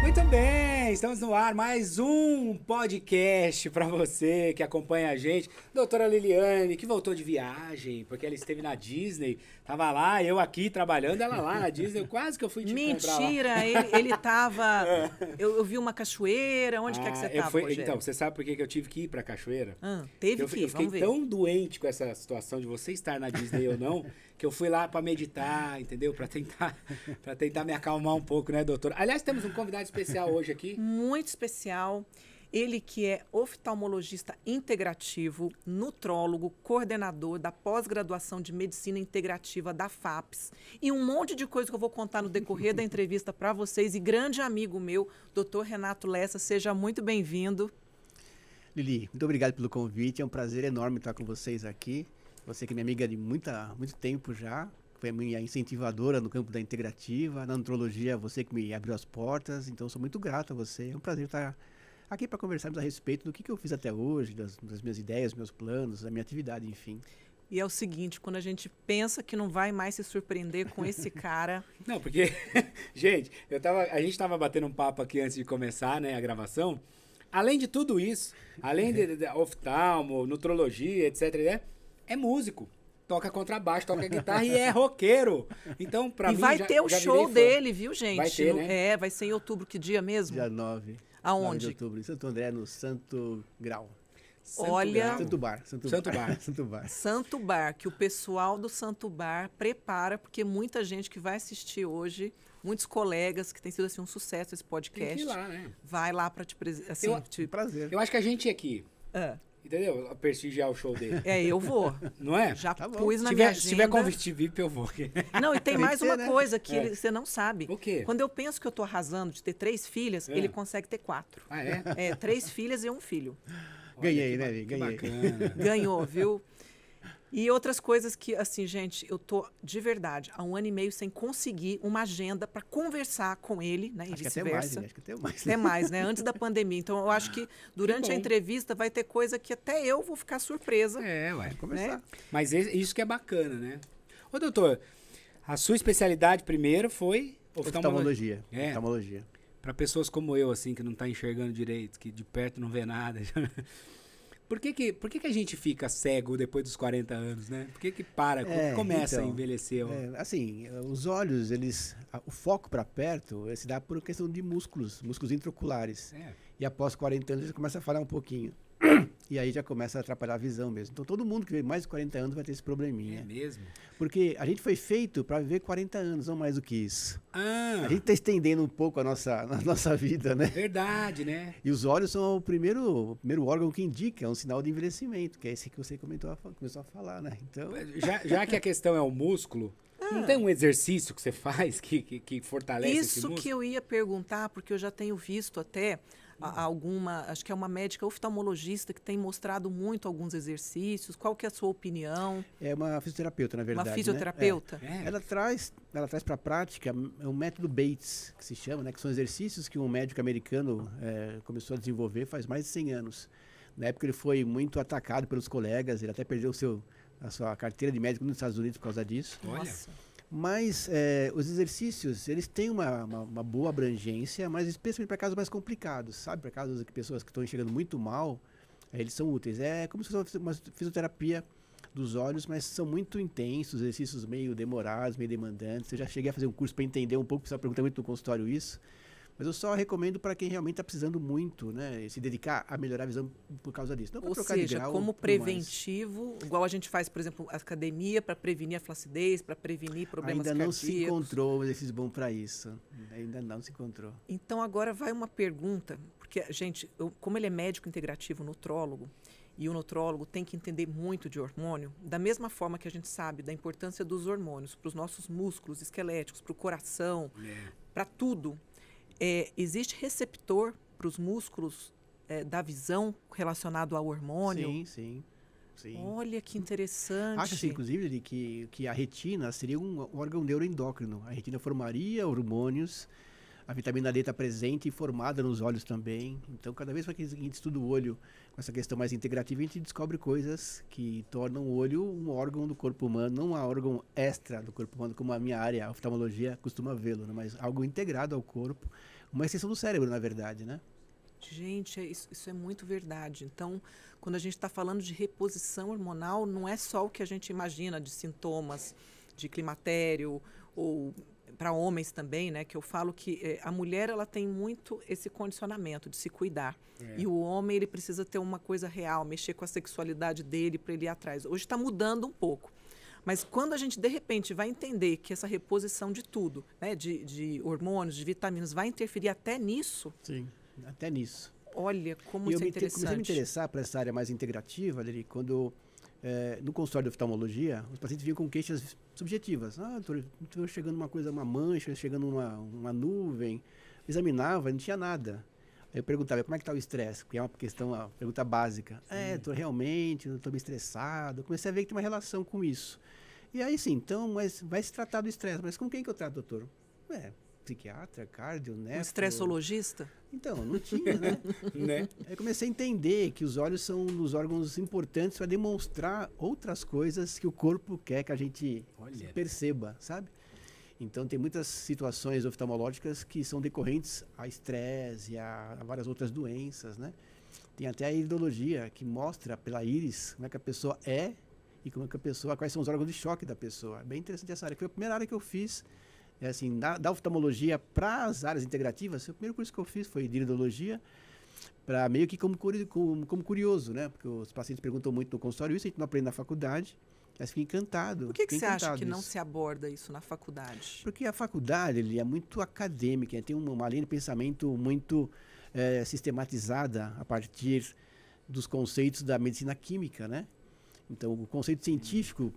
Muito bem, estamos no ar, mais um podcast para você que acompanha a gente. Doutora Liliane, que voltou de viagem, porque ela esteve na Disney, tava lá, eu aqui trabalhando, ela lá na Disney, quase que eu fui te encontrar lá. Mentira, ele tava... Eu vi uma cachoeira, onde quer que você tava, Rogério? Então, você sabe por que eu tive que ir pra cachoeira? Teve Eu que ir, fiquei vamos ver. tão doente com essa situação de você estar na Disney ou não, que eu fui lá para meditar, entendeu? Para tentar me acalmar um pouco, né, doutora? Aliás, temos um convidado especial hoje aqui. Muito especial. Ele que é oftalmologista integrativo, nutrólogo, coordenador da pós-graduação de Medicina Integrativa da FAPES e um monte de coisa que eu vou contar no decorrer da entrevista para vocês. E grande amigo meu, Dr. Renato Lessa, seja muito bem-vindo. Lili, muito obrigado pelo convite. É um prazer enorme estar com vocês aqui. Você que é minha amiga de muito tempo já, foi minha incentivadora no campo da integrativa, na nutrologia, você que me abriu as portas, então sou muito grato a você. É um prazer estar aqui para conversarmos a respeito do que eu fiz até hoje, das minhas ideias, meus planos, da minha atividade, enfim. E é o seguinte, quando a gente pensa que não vai mais se surpreender com esse cara... Não, porque, gente, a gente estava batendo um papo aqui antes de começar, né, a gravação. Além de tudo isso, além de oftalmo, nutrologia, etc., né, é músico. Toca contrabaixo, toca guitarra e é roqueiro. Então, pra mim, vai ter o show dele, viu, gente? Vai ter, né? Vai ser em outubro. Que dia mesmo? Dia 9. Aonde? 9 de outubro, em Santo André, no Santo Grau. Olha... Santo Bar. Santo Bar, que o pessoal do Santo Bar prepara, porque muita gente que vai assistir hoje, muitos colegas, que tem sido assim um sucesso esse podcast. Tem que ir lá, né? Vai lá pra te prazer. Eu acho que a gente aqui... Entendeu? Prestigiar o show dele. Eu vou. Não é? Já tá pus na minha agenda. Se tiver convite VIP, eu vou. Não, e tem mais uma coisa que É. você não sabe. O quê? Quando eu penso que eu tô arrasando de ter 3 filhas, ele consegue ter 4. Ah, é? 3 filhas e 1 filho. Ganhei, né, Vi? Ganhei. Bacana. Ganhou, viu? E outras coisas que, assim, gente, eu tô de verdade há 1 ano e meio sem conseguir uma agenda para conversar com ele, né? E Acho que até mais, vice-versa. né? Acho que até mais. Até mais, né? Antes da pandemia. Então, eu acho que durante a entrevista vai ter coisa que até eu vou ficar surpresa. Ué. Começar. Mas isso que é bacana, né? Ô, doutor, a sua especialidade primeiro foi Oftalmologia. É. Oftalmologia. Para pessoas como eu, assim, que não tá enxergando direito, que de perto não vê nada. Por que a gente fica cego depois dos 40 anos, né? Por que para, começa a envelhecer? Assim, os olhos, o foco para perto se dá por questão de músculos intraoculares. E após 40 anos, eles começam a falhar um pouquinho. E aí já começa a atrapalhar a visão mesmo. Então todo mundo que vive mais de 40 anos vai ter esse probleminha. É mesmo? Porque a gente foi feito para viver 40 anos, não mais do que isso. Ah, A gente está estendendo um pouco a nossa vida, né? verdade, né? E os olhos são o primeiro órgão que indica, é um sinal de envelhecimento, que é esse que você começou a falar, né? Então, Já que a questão é o músculo, não tem um exercício que você faz que fortalece esse Isso músculo? que eu ia perguntar, porque eu já tenho visto até acho que é uma médica oftalmologista que tem mostrado muito alguns exercícios. Qual que é a sua opinião? é uma fisioterapeuta, na verdade. Uma né? fisioterapeuta? É. Ela traz para a prática o método Bates, que se chama, né? Que são exercícios que um médico americano começou a desenvolver faz mais de 100 anos. Na época ele foi muito atacado pelos colegas, ele até perdeu a sua carteira de médico nos Estados Unidos por causa disso. Olha. Nossa. Mas os exercícios, eles têm uma boa abrangência, mas especialmente para casos mais complicados, sabe? Para casos de pessoas que estão enxergando muito mal, eles são úteis. É como se fosse uma fisioterapia dos olhos, mas são muito intensos, exercícios meio demorados, meio demandantes. Eu já cheguei a fazer um curso para entender um pouco, precisava perguntar muito no consultório isso. Mas eu só recomendo para quem realmente está precisando muito, né? Se dedicar a melhorar a visão por causa disso. Não Ou trocar de seja, grau, como tudo mais. preventivo, igual a gente faz, por exemplo, academia para prevenir a flacidez, para prevenir problemas Ainda não cardíacos. se encontrou um exercício bom para isso. Ainda não se encontrou. Então, agora vai uma pergunta, porque, gente, como ele é médico integrativo, nutrólogo, e o nutrólogo tem que entender muito de hormônio, da mesma forma que a gente sabe da importância dos hormônios para os nossos músculos esqueléticos, para o coração, para tudo. Existe receptor para os músculos da visão relacionado ao hormônio? Sim. Olha que interessante. Acha-se, inclusive, que a retina seria um órgão neuroendócrino. A retina formaria hormônios A vitamina D está presente e formada nos olhos também. Então, cada vez que a gente estuda o olho com essa questão mais integrativa, a gente descobre coisas que tornam o olho um órgão do corpo humano, não um órgão extra do corpo humano, como a minha área, a oftalmologia, costuma vê-lo, né? Mas algo integrado ao corpo, uma extensão do cérebro, na verdade, né? Gente, isso é muito verdade. Então, quando a gente está falando de reposição hormonal, não é só o que a gente imagina de sintomas de climatério ou para homens também, né? Que eu falo que a mulher ela tem muito esse condicionamento de se cuidar. E o homem ele precisa ter uma coisa real, mexer com a sexualidade dele para ele ir atrás. Hoje está mudando um pouco. Mas quando a gente, de repente, vai entender que essa reposição de tudo, né? De hormônios, de vitaminas, vai interferir até nisso. Sim, até nisso. Olha como isso é interessante. Comecei a me interessar para essa área mais integrativa, Lili, quando no consultório de oftalmologia, os pacientes vinham com queixas subjetivas. Estou chegando uma mancha, chegando uma nuvem. Examinava, não tinha nada. Aí eu perguntava, como é que está o estresse? Porque é uma pergunta básica. Estou meio estressado. Eu comecei a ver que tem uma relação com isso. E aí sim, então, mas vai se tratar do estresse. Mas com quem que eu trato, doutor? Psiquiatra, cardio, né? Um estressologista? Então, não tinha, né? Aí comecei a entender que os olhos são um dos órgãos importantes para demonstrar outras coisas que o corpo quer que a gente perceba, sabe? Então, tem muitas situações oftalmológicas que são decorrentes a estresse e a várias outras doenças, né? Tem até a iridologia, que mostra pela íris como é que a pessoa é e como é que quais são os órgãos de choque da pessoa. É bem interessante essa área. Foi a primeira área que eu fiz. Assim, da oftalmologia para as áreas integrativas, o primeiro curso que eu fiz foi de iridologia, para meio que como curioso, né? Porque os pacientes perguntam muito no consultório, isso a gente não aprende na faculdade, mas fica encantado. Por que você acha que não se aborda isso na faculdade? Porque a faculdade é muito acadêmica, tem uma linha de pensamento muito sistematizada a partir dos conceitos da medicina química, né? Então, o conceito científico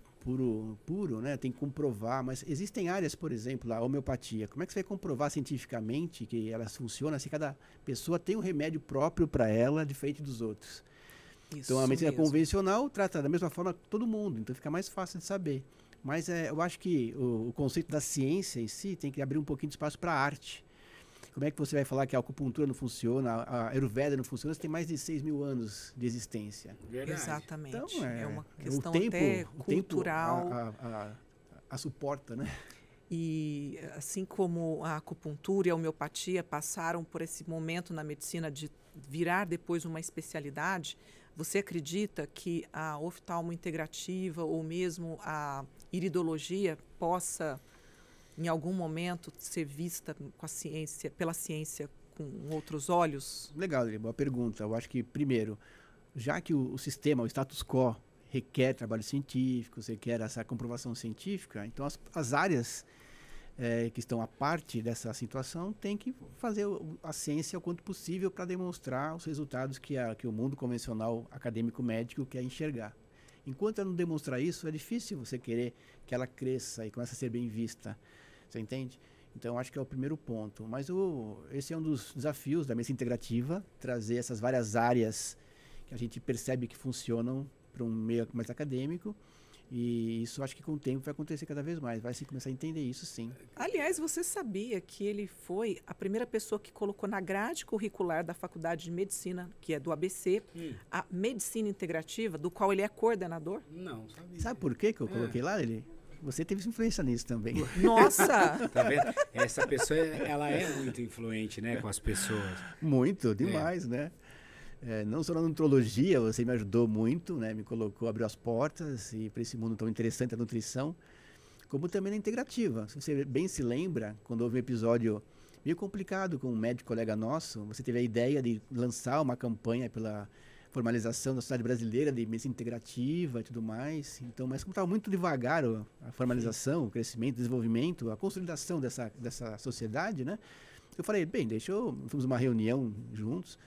puro, né? Tem que comprovar, mas existem áreas, por exemplo, a homeopatia. Como é que você vai comprovar cientificamente que elas funcionam se cada pessoa tem um remédio próprio para ela, diferente dos outros? Então, a medicina convencional trata da mesma forma todo mundo, então fica mais fácil de saber. Mas eu acho que o conceito da ciência em si tem que abrir um pouquinho de espaço para a arte. Como é que você vai falar que a acupuntura não funciona, a Ayurveda não funciona? Você tem mais de 6.000 anos de existência. Verdade. Exatamente. Então, é uma questão até cultural. A suporta, né? E assim como a acupuntura e a homeopatia passaram por esse momento na medicina de virar depois uma especialidade, você acredita que a oftalmointegrativa ou mesmo a iridologia possa em algum momento ser vista com a ciência, pela ciência com outros olhos? Legal, boa pergunta. Eu acho que, primeiro, já que o sistema, o status quo, requer trabalho científico, requer essa comprovação científica, então as áreas que estão à parte dessa situação têm que fazer a ciência o quanto possível para demonstrar os resultados que o mundo convencional acadêmico-médico quer enxergar. Enquanto ela não demonstrar isso, é difícil você querer que ela cresça e comece a ser bem vista. Você entende? Então, acho que é o primeiro ponto. Mas esse é um dos desafios da medicina integrativa, trazer essas várias áreas que a gente percebe que funcionam para um meio mais acadêmico. E isso acho que com o tempo vai acontecer cada vez mais. Vai se começar a entender isso, sim. Aliás, você sabia que ele foi a primeira pessoa que colocou na grade curricular da Faculdade de Medicina, que é do ABC, a medicina integrativa, do qual ele é coordenador? Não, sabia. Sabe por que eu coloquei lá, ele? Você teve influência nisso também. Nossa! Tá vendo? Essa pessoa, ela é muito influente, né, com as pessoas. Muito, demais, né? Não só na nutrologia, você me ajudou muito, né? Me colocou, abriu as portas e para esse mundo tão interessante, a nutrição, como também na integrativa. Se você bem se lembra, quando houve um episódio meio complicado com um médico colega nosso, você teve a ideia de lançar uma campanha pela formalização da Sociedade Brasileira de Medicina Integrativa e tudo mais. Então, mas como estava muito devagar a formalização, o crescimento, o desenvolvimento, a consolidação dessa sociedade, né? Eu falei, fomos uma reunião juntos,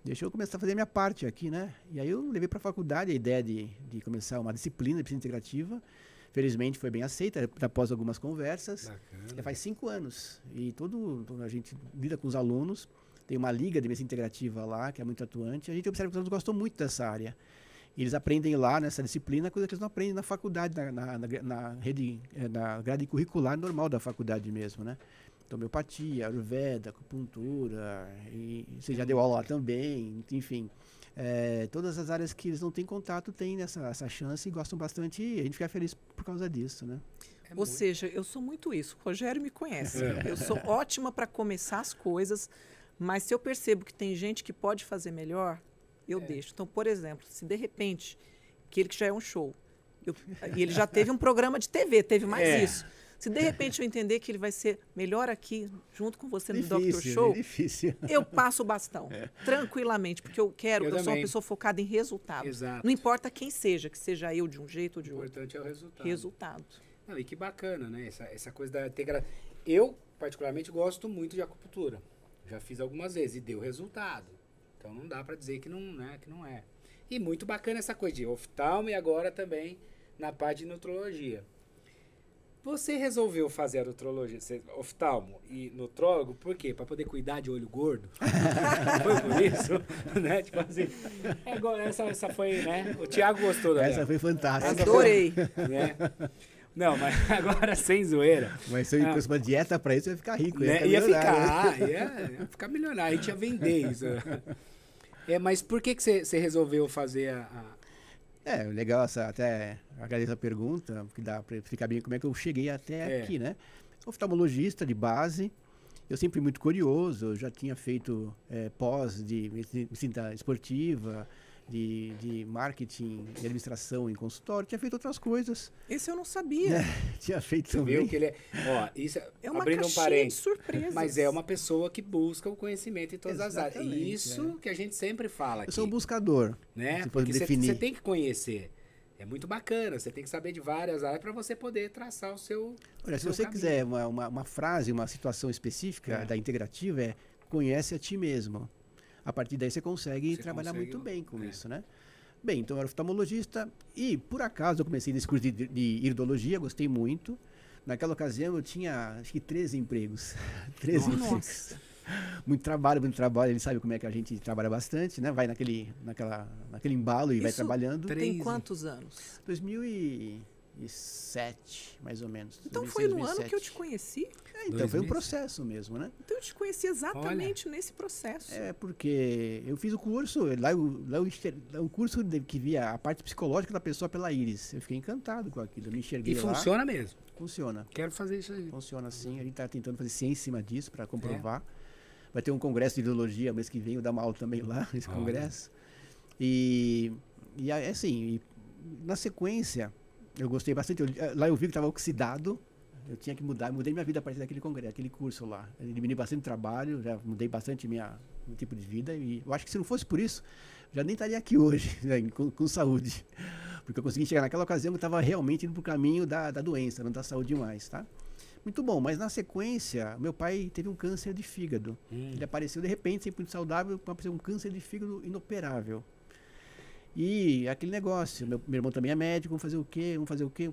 deixa eu começar a fazer a minha parte aqui, né? E aí eu levei para a faculdade a ideia de começar uma disciplina de medicina integrativa. Felizmente foi bem aceita, após algumas conversas. Bacana. Já faz 5 anos. E a gente lida com os alunos. Tem uma liga de medicina integrativa lá, que é muito atuante. A gente observa que os alunos gostam muito dessa área. E eles aprendem lá nessa disciplina coisa que eles não aprendem na faculdade, na rede, na grade curricular normal da faculdade mesmo, né? Então, homeopatia, ayurveda, acupuntura, e você já deu aula lá também, enfim. Todas as áreas que eles não têm contato têm essa chance e gostam bastante, e a gente fica feliz por causa disso, né? Ou seja, eu sou muito isso. O Rogério me conhece. Eu sou ótima para começar as coisas, mas se eu percebo que tem gente que pode fazer melhor, eu deixo. Então, por exemplo, se de repente, que já é um show, e ele já teve um programa de TV, teve mais isso. Se de repente eu entender que ele vai ser melhor aqui, junto com você no Dr. Show, eu passo o bastão, tranquilamente, porque eu sou uma pessoa focada em resultado. Exato. Não importa quem seja, que seja eu de um jeito ou de outro. O importante é o resultado. Resultado. Não, e que bacana, né? Essa coisa da integração. Eu, particularmente, gosto muito de acupuntura. Já fiz algumas vezes e deu resultado. Então não dá para dizer que não, né, que não é. E muito bacana essa coisa de oftalmo e agora também na parte de nutrologia. Você resolveu fazer a nutrologia, oftalmo e nutrólogo, por quê? Para poder cuidar de olho gordo? Foi por isso? Né? Tipo assim, essa foi, né? O Thiago gostou da Essa foi fantástica. Adorei. Né? Não, mas agora sem zoeira. Mas se eu fosse uma dieta para isso, eu ia ficar rico. Ia ficar milionário. A gente ia vender isso. Mas por que você resolveu fazer legal até agradeço a pergunta, porque dá para explicar bem como é que eu cheguei até aqui, né? Oftalmologista de base, eu sempre muito curioso, eu já tinha feito pós de medicina esportiva, de marketing e administração em consultório, tinha feito outras coisas. Esse eu não sabia. Tinha feito Você também. viu que ele isso é uma abrindo caixinha um parênteses, de surpresas. mas é uma pessoa que busca o conhecimento em todas as áreas. Exatamente, Isso que a gente sempre fala aqui. Eu sou um buscador, né? se for Porque definir. você tem que conhecer. É muito bacana, você tem que saber de várias áreas para você poder traçar o seu Olha, se você caminho. quiser uma frase, uma situação específica da integrativa, conhece a ti mesmo. A partir daí você consegue trabalhar muito bem com isso, né? Bem, então eu era oftalmologista e, por acaso, eu comecei nesse curso de iridologia, gostei muito. Naquela ocasião eu tinha, acho que 13 empregos. 13 empregos. Muito trabalho, ele sabe como é que a gente trabalha bastante, né? Vai naquele embalo e vai trabalhando. Tem quantos anos? 2007, mais ou menos. Então 2006, foi no 2007. ano que eu te conheci? Então foi um processo mesmo, né? Então eu te conheci exatamente nesse processo. Porque eu fiz o curso, o curso que via a parte psicológica da pessoa pela íris. Eu fiquei encantado com aquilo, eu me enxerguei lá. E funciona mesmo? Funciona. Quero fazer isso aí. Funciona sim, a gente está tentando fazer ciência em cima disso para comprovar. Vai ter um congresso de ideologia mês que vem, eu dar uma aula também lá nesse congresso. E assim, na sequência, eu gostei bastante. Lá eu vi que estava oxidado, eu tinha que mudar, mudei minha vida a partir daquele congresso, aquele curso lá. Eu diminui bastante trabalho, já mudei bastante meu tipo de vida. E eu acho que se não fosse por isso, já nem estaria aqui hoje, né, com saúde. Porque eu consegui chegar naquela ocasião que eu estava realmente indo para o caminho da doença, não da saúde mais, tá? Muito bom, mas na sequência, meu pai teve um câncer de fígado. Ele apareceu de repente, sempre muito saudável, apareceu um câncer de fígado inoperável. E aquele negócio, meu irmão também é médico, vamos fazer o quê?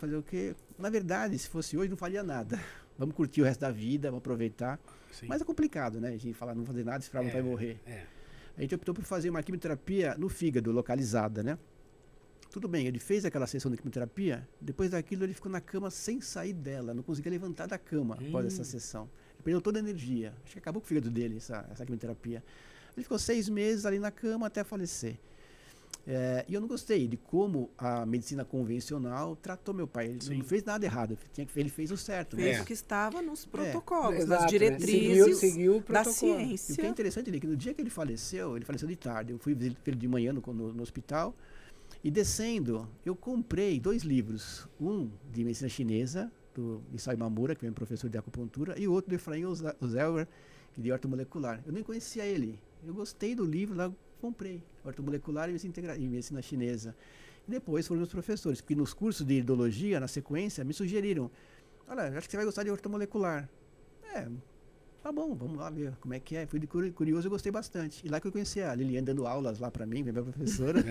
Na verdade, se fosse hoje, não faria nada. Vamos curtir o resto da vida, vamos aproveitar. Sim. Mas é complicado, né? A gente falar, não fazer nada, esperar não vai morrer. A gente optou por fazer uma quimioterapia no fígado, localizada, né? Tudo bem, ele fez aquela sessão de quimioterapia, depois daquilo ele ficou na cama sem sair dela, não conseguia levantar da cama após essa sessão. Ele perdeu toda a energia, acho que acabou com o fígado dele, essa quimioterapia. Ele ficou 6 meses ali na cama até falecer. E eu não gostei de como a medicina convencional tratou meu pai. Ele não fez nada errado, ele fez o certo. Fez o que estava nos protocolos, Exato, nas diretrizes seguiu o da protocolo. ciência. E o que é interessante é que no dia que ele faleceu de tarde. Eu fui visitar ele de manhã no hospital. E descendo, eu comprei 2 livros. Um de medicina chinesa, do Isao Imamura, que é um professor de acupuntura, e o outro do Efraim Ozelwer, que é de ortomolecular. Eu nem conhecia ele. Eu gostei do livro, lá comprei. Ortomolecular e medicina chinesa. E depois foram os professores, porque nos cursos de iridologia, na sequência, me sugeriram: olha, acho que você vai gostar de ortomolecular. Tá bom, vamos lá ver como é que é. Fui curioso e gostei bastante. E lá que eu conheci a Liliane dando aulas lá para mim, minha professora.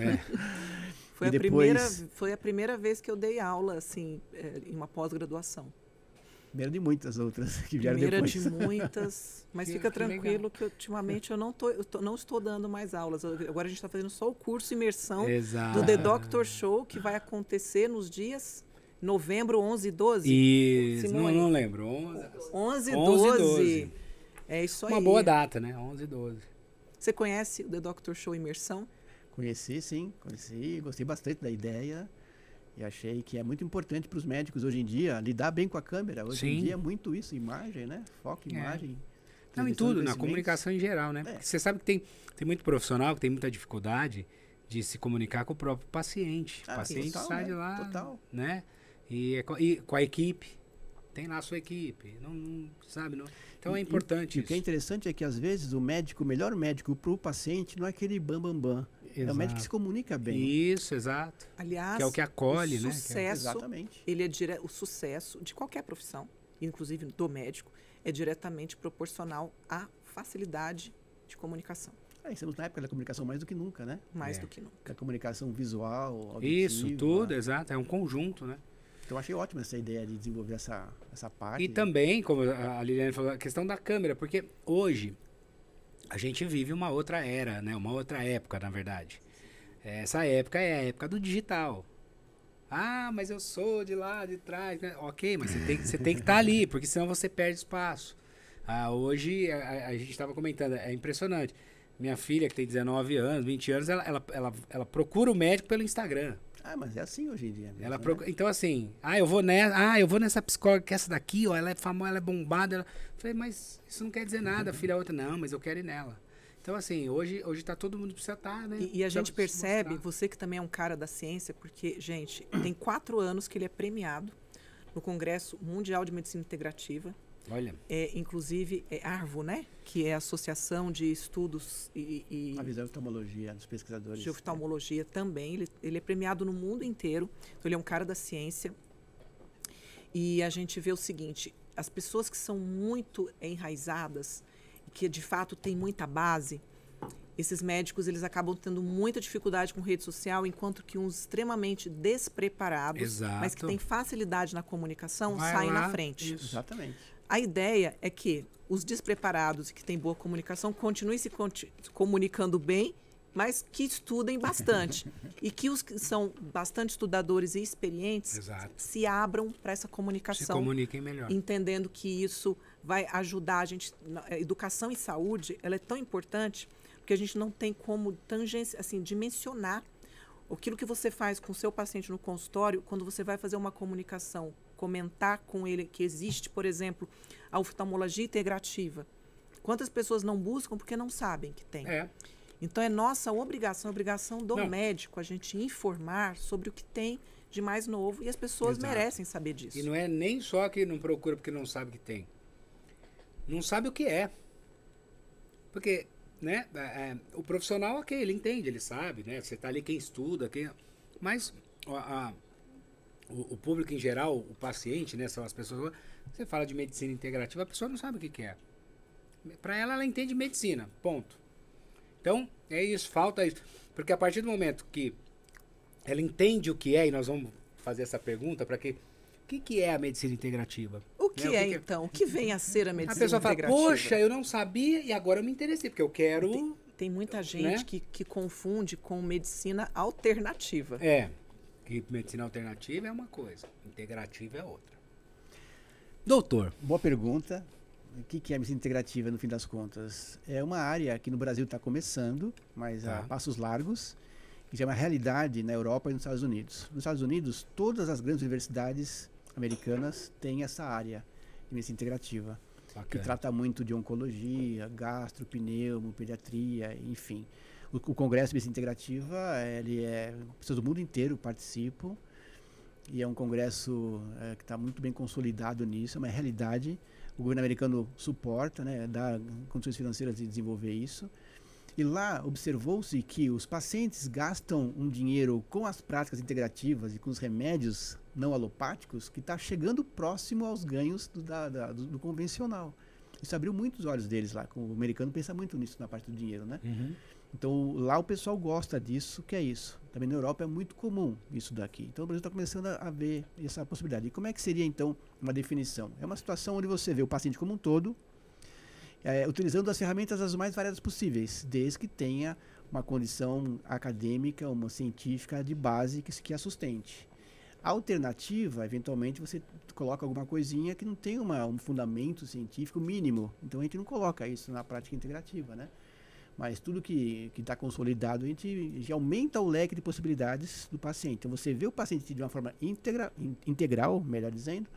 Foi a primeira vez que eu dei aula, assim, em uma pós-graduação. Primeira de muitas outras que vieram Primeira depois. de muitas, mas fica tranquilo que ultimamente eu não estou dando mais aulas. Agora a gente está fazendo só o curso Imersão Exato. do The Doctor Show, que vai acontecer nos dias novembro 11 e 12. Isso, Simone. não lembro. 11 e 11 e 12. 12. É isso aí. Uma boa data, né? 11 e 12. Você conhece o The Doctor Show Imersão? Conheci, sim. Conheci, gostei bastante da ideia. E achei que é muito importante para os médicos hoje em dia lidar bem com a câmera. Hoje Sim. em dia é muito isso, imagem, né? Foco, imagem. Não, em transmissão de tudo, na conhecimentos. comunicação em geral, né? Porque você sabe que tem muito profissional que tem muita dificuldade de se comunicar com o próprio paciente. O paciente total, sai né? de lá, Total. né? E com a equipe. Tem lá a sua equipe. Não sabe? Não. Então é importante E o que é isso. interessante é que às vezes o melhor médico para o paciente não é aquele bam. É o médico que se comunica bem. Isso, exato. Aliás, Que é o que acolhe, o né? sucesso, Exatamente. o sucesso de qualquer profissão, inclusive do médico, é diretamente proporcional à facilidade de comunicação, Estamos na época da comunicação mais do que nunca, né? mais É. do que nunca. Da comunicação visual, auditiva. Isso, tudo, exato. É um conjunto, né? Então achei ótima essa ideia de desenvolver essa parte. E também, como a Liliane falou, a questão da câmera, porque hoje a gente vive uma outra era, né? Uma outra época, na verdade. Essa época é a época do digital. Ah, mas eu sou de lá, de trás, né? Ok, mas você tem que estar ali, porque senão você perde espaço. Hoje, a gente estava comentando, é impressionante. Minha filha, que tem 19 anos, 20 anos, ela procura o médico pelo Instagram. Mas é assim hoje em dia. Mesmo, Ela né? Então, assim, eu vou nessa psicóloga que essa daqui, ó, ela é famosa, ela é bombada. Eu falei, mas isso não quer dizer nada, filha. A outra, não, mas eu quero ir nela. Então, assim, hoje tá todo mundo precisa estar, né? E a gente Precisa se percebe, mostrar. você que também é um cara da ciência, porque, gente, tem 4 anos que ele é premiado no Congresso Mundial de Medicina Integrativa. Olha, Inclusive, ARVO, né? Que é a Associação de Estudos A visão de oftalmologia dos pesquisadores. de oftalmologia também. Ele é premiado no mundo inteiro. Então, ele é um cara da ciência. E a gente vê o seguinte, as pessoas que são muito enraizadas, que de fato têm muita base, esses médicos eles acabam tendo muita dificuldade com rede social, enquanto que uns extremamente despreparados, Exato. mas que têm facilidade na comunicação, Vai saem lá, na frente. isso. Exatamente. A ideia é que os despreparados e que têm boa comunicação continuem se comunicando bem, mas que estudem bastante. E que os que são bastante estudadores e experientes Exato. se abram para essa Se comunicação, comuniquem melhor. entendendo que isso vai ajudar a gente. A educação e saúde, ela é tão importante porque a gente não tem como dimensionar aquilo que você faz com o seu paciente no consultório quando você vai fazer uma comunicação, comentar com ele que existe, por exemplo, a oftalmologia integrativa. Quantas pessoas não buscam porque não sabem que tem? Então é nossa obrigação, obrigação do médico, a gente informar sobre o que tem de mais novo e as pessoas Exato. merecem saber disso. E não é nem só que não procura porque não sabe que tem. Não sabe o que é. Porque, né, o profissional, ok, ele entende, ele sabe, né? Você tá ali quem estuda, mas o público em geral, o paciente, né, são as pessoas. Você fala de medicina integrativa, a pessoa não sabe o que é. Para ela entende medicina, ponto. Então, é isso, falta isso. Porque a partir do momento que ela entende o que é, e nós vamos fazer essa pergunta para que... O que é a medicina integrativa? O que então? O que vem a ser a medicina A pessoa fala, integrativa? poxa, eu não sabia e agora eu me interessei, porque eu quero... Tem muita gente que confunde com medicina alternativa. Que medicina alternativa é uma coisa, integrativa é outra. Doutor. Boa pergunta. O que é a medicina integrativa, no fim das contas? É uma área que no Brasil está começando, mas a passos largos, que já é uma realidade na Europa e nos Estados Unidos. Nos Estados Unidos, todas as grandes universidades americanas têm essa área de medicina integrativa, que trata muito de oncologia, gastro, pneumo, pediatria, enfim. O Congresso de Medicina Integrativa, pessoas do mundo inteiro participam, e é um congresso que está muito bem consolidado nisso, é uma realidade. O governo americano suporta, né, dá condições financeiras de desenvolver isso. E lá observou-se que os pacientes gastam um dinheiro com as práticas integrativas e com os remédios não alopáticos que está chegando próximo aos ganhos do convencional. Isso abriu muitos olhos deles lá. O americano pensa muito nisso na parte do dinheiro, né? Então, lá o pessoal gosta disso, que é isso. Também na Europa é muito comum isso daqui. Então, o Brasil está começando a ver essa possibilidade. E como é que seria, então, uma definição? É uma situação onde você vê o paciente como um todo, utilizando as ferramentas as mais variadas possíveis, desde que tenha uma condição acadêmica, uma científica de base que a sustente. A alternativa, eventualmente, você coloca alguma coisinha que não tem um fundamento científico mínimo. Então, a gente não coloca isso na prática integrativa, né? Mas tudo que está consolidado, a gente já aumenta o leque de possibilidades do paciente. Então, você vê o paciente de uma forma integral, melhor dizendo.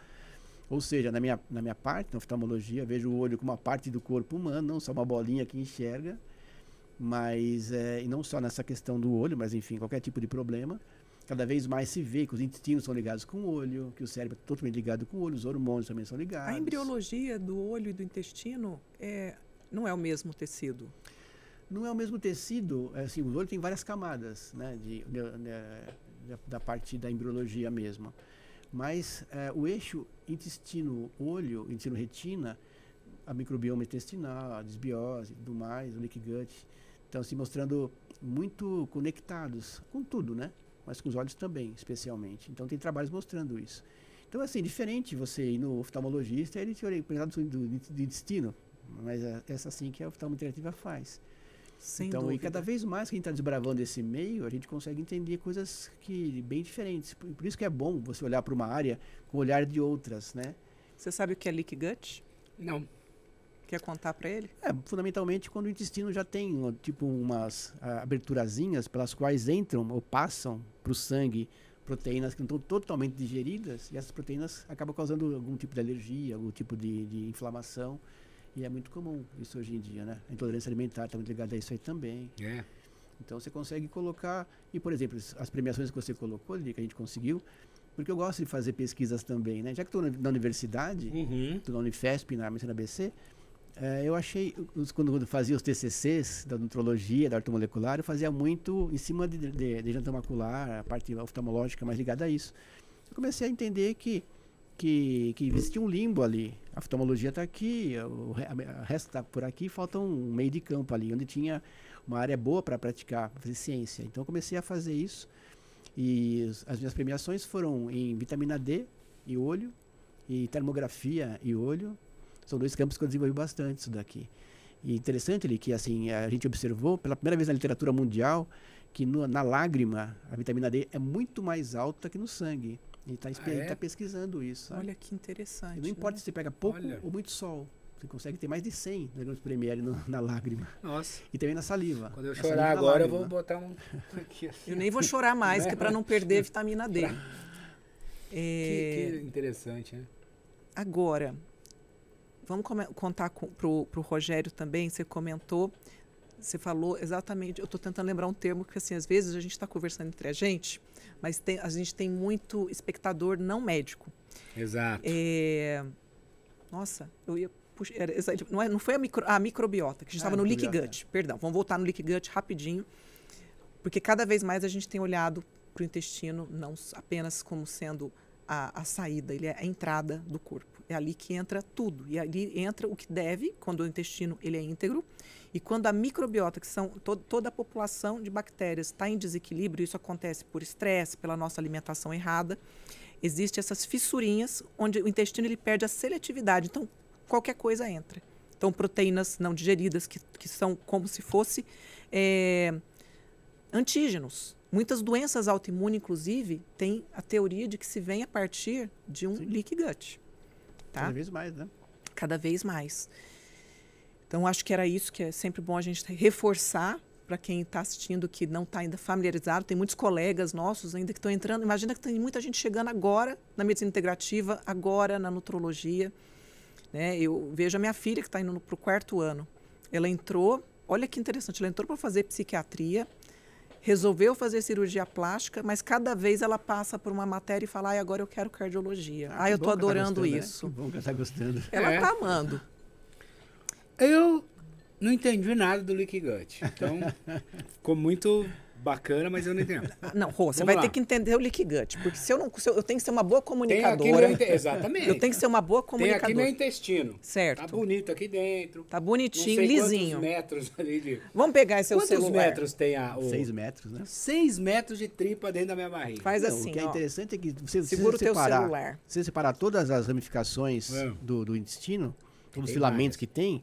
Ou seja, na minha parte, na oftalmologia, vejo o olho como uma parte do corpo humano, não só uma bolinha que enxerga. Mas, e não só nessa questão do olho, mas, enfim, qualquer tipo de problema. Cada vez mais se vê que os intestinos são ligados com o olho, que o cérebro é totalmente ligado com o olho, os hormônios também são ligados. A embriologia do olho e do intestino não é o mesmo tecido? Não é o mesmo tecido, assim, o olho tem várias camadas, né, da parte da embriologia mesmo. Mas o eixo intestino-olho, intestino-retina, a microbioma intestinal, a desbiose e tudo mais, o leaky gut, estão se mostrando muito conectados com tudo, né? Mas com os olhos também, especialmente. Então, tem trabalhos mostrando isso. Então, assim, diferente você ir no oftalmologista, ele te olha do intestino, mas essa assim que a oftalmoterapia faz. Sem então, dúvida. E cada vez mais que a gente está desbravando esse meio, a gente consegue entender coisas bem diferentes. Por isso que é bom você olhar para uma área com o olhar de outras, né? Você sabe o que é leaky gut? Não. Quer contar para ele? Fundamentalmente quando o intestino já tem tipo umas aberturazinhas pelas quais entram ou passam para o sangue proteínas que não estão totalmente digeridas, e essas proteínas acabam causando algum tipo de alergia, algum tipo de inflamação. E é muito comum isso hoje em dia, né? A intolerância alimentar está muito ligada a isso aí também. Então você consegue colocar, e por exemplo, as premiações que você colocou ali, que a gente conseguiu, porque eu gosto de fazer pesquisas também, né? Já que estou na universidade, estou na Unifesp, na ABC, eu achei, quando fazia os TCCs da nutrologia, da ortomolecular, eu fazia muito em cima de degeneração macular, a parte oftalmológica mais ligada a isso. Eu comecei a entender que existia um limbo ali. A oftalmologia está aqui, o resto está por aqui, falta um meio de campo ali, onde tinha uma área boa para praticar, para fazer ciência. Então, eu comecei a fazer isso. E as minhas premiações foram em vitamina D e olho, e termografia e olho. São dois campos que eu desenvolvi bastante isso daqui. E interessante que assim, a gente observou, pela primeira vez na literatura mundial, que na lágrima, a vitamina D é muito mais alta que no sangue. E está pesquisando isso. Sabe? Olha que interessante. E não importa se você pega pouco ou muito sol. Você consegue ter mais de 100 miligramos por ml na lágrima. Nossa. E também na saliva. Quando eu chorar agora, eu vou botar um aqui assim. Eu nem vou chorar mais, que para não perder vitamina D. Que interessante, né? Agora, vamos contar para o Rogério também. Você comentou, você falou exatamente, eu estou tentando lembrar um termo que assim, às vezes a gente está conversando entre a gente, mas a gente tem muito espectador não médico. Exato. Nossa, eu ia puxar, não foi a microbiota, que a gente estava no leaky gut. Perdão, vamos voltar no leaky gut rapidinho, porque cada vez mais a gente tem olhado para o intestino não apenas como sendo a saída, ele é a entrada do corpo. É ali que entra tudo. E ali entra o que deve, quando o intestino ele é íntegro. E quando a microbiota, que são toda a população de bactérias, está em desequilíbrio, isso acontece por estresse, pela nossa alimentação errada, existem essas fissurinhas onde o intestino ele perde a seletividade. Então, qualquer coisa entra. Então, proteínas não digeridas, que são como se fosse antígenos. Muitas doenças autoimunes, inclusive, têm a teoria de que se vem a partir de um leaky gut. Tá? Cada vez mais, né? Cada vez mais. Então, acho que era isso que é sempre bom a gente reforçar para quem está assistindo que não está ainda familiarizado. Tem muitos colegas nossos ainda que estão entrando. Imagina que tem muita gente chegando agora na medicina integrativa, agora na nutrologia. Né? Eu vejo a minha filha que está indo para o 4º ano. Ela entrou, olha que interessante, ela entrou para fazer psiquiatria, resolveu fazer cirurgia plástica, mas cada vez ela passa por uma matéria e fala, agora eu quero cardiologia. Eu estou adorando isso. Né? Que bom que ela está gostando. Ela está amando. Eu não entendi nada do leaky gut. Então, ficou muito bacana, mas eu não entendo. Não, Rô, você Vamos vai lá. ter que entender o leak gut, porque se eu não, eu tenho que ser uma boa Tem aqui comunicadora. exatamente. Eu tenho que ser uma boa Tem aqui meu comunicadora. intestino. Certo. Tá bonito aqui dentro. Tá Não bonitinho, sei lisinho. quantos metros ali de... Vamos pegar esse seu Quantos celular. metros tem o... 6 metros, né? 6 metros de tripa dentro da minha barriga. Faz Não, assim, o que é ó. interessante é que você Segura o teu separar, celular. você separar todas as ramificações É. do intestino, todos os Tem filamentos várias. que tem,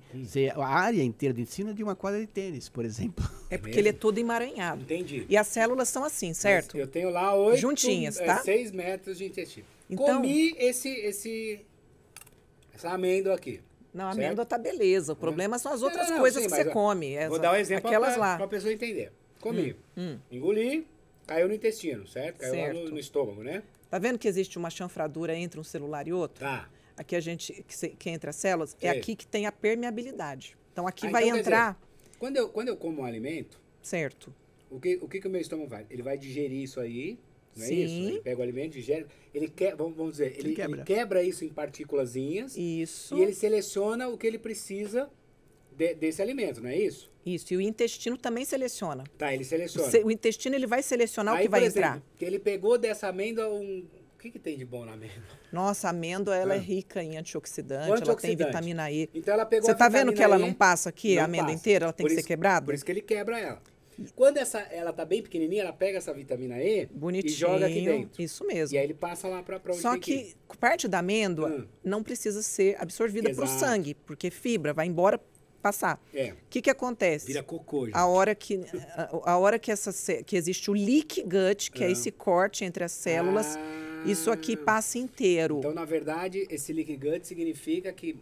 a área inteira do intestino é de uma quadra de tênis, por exemplo. É porque mesmo? ele é todo emaranhado. Entendi. E as células são assim, certo? Mas eu tenho lá 8... Juntinhas, tá? 6 metros de intestino. Então- Comi essa amêndoa aqui. Não, a certo? amêndoa tá beleza. O problema são as outras Não, coisas sim, que mas, você ó, come. Vou dar um exemplo Aquelas pra lá. pessoa entender. Comi. Engoli, caiu no intestino, certo? Caiu lá Certo. no estômago, né? Tá vendo que existe uma chanfradura entre um celular e outro? Tá. Aqui a gente, que entre as células, é Sei. aqui que tem a permeabilidade. Então aqui Ah, vai então, quer entrar, Quando eu como um alimento, certo? o que o meu estômago vai? Ele vai digerir isso aí, não é Sim. isso? Ele pega o alimento, digere, ele vamos dizer, ele quebra. quebra isso em partículazinhas Isso. e ele seleciona o que ele precisa desse alimento, não é isso? Isso. E o intestino também seleciona. Tá, ele seleciona. O intestino ele vai selecionar o Aí, que vai por exemplo, entrar. que ele pegou dessa amêndoa o que tem de bom na amêndoa? Nossa, a amêndoa ela é Ah. rica em antioxidante, ela tem Antioxidante. vitamina E. Então ela pegou Você a tá vendo vitamina que ela E, não passa aqui, não a amêndoa passa. inteira? Ela tem Por que ser isso- quebrada? Por isso que ele quebra ela. Quando ela tá bem pequenininha, ela pega essa vitamina E Bonitinho. e joga aqui dentro. Isso mesmo. E aí ele passa lá pra onde Só tem que parte da amêndoa Hum. não precisa ser absorvida para o Exato. sangue, porque fibra vai embora passar. É, O que acontece? vira cocô, gente. A hora que que existe o leak gut, que é Ah. esse corte entre as células, isso aqui passa inteiro. Então, na verdade, esse leak gut significa que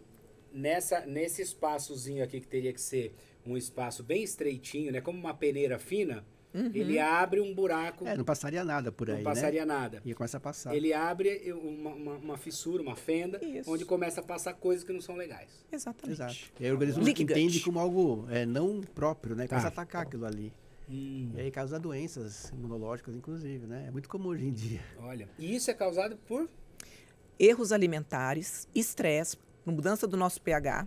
nesse espaçozinho aqui, que teria que ser um espaço bem estreitinho, né? Como uma peneira fina, ele abre um buraco, Não passaria nada por aí, não passaria né? nada. E começa a passar. Ele abre uma fissura, uma fenda, Isso. onde começa a passar coisas que não são legais. Exatamente. Exato. E aí o organismo Leak entende gut. como algo não próprio, né? Tá. Começa a atacar aquilo ali. E aí causa doenças imunológicas, inclusive, né? É muito comum hoje em dia. Olha, e isso é causado por... Erros alimentares, estresse, mudança do nosso pH,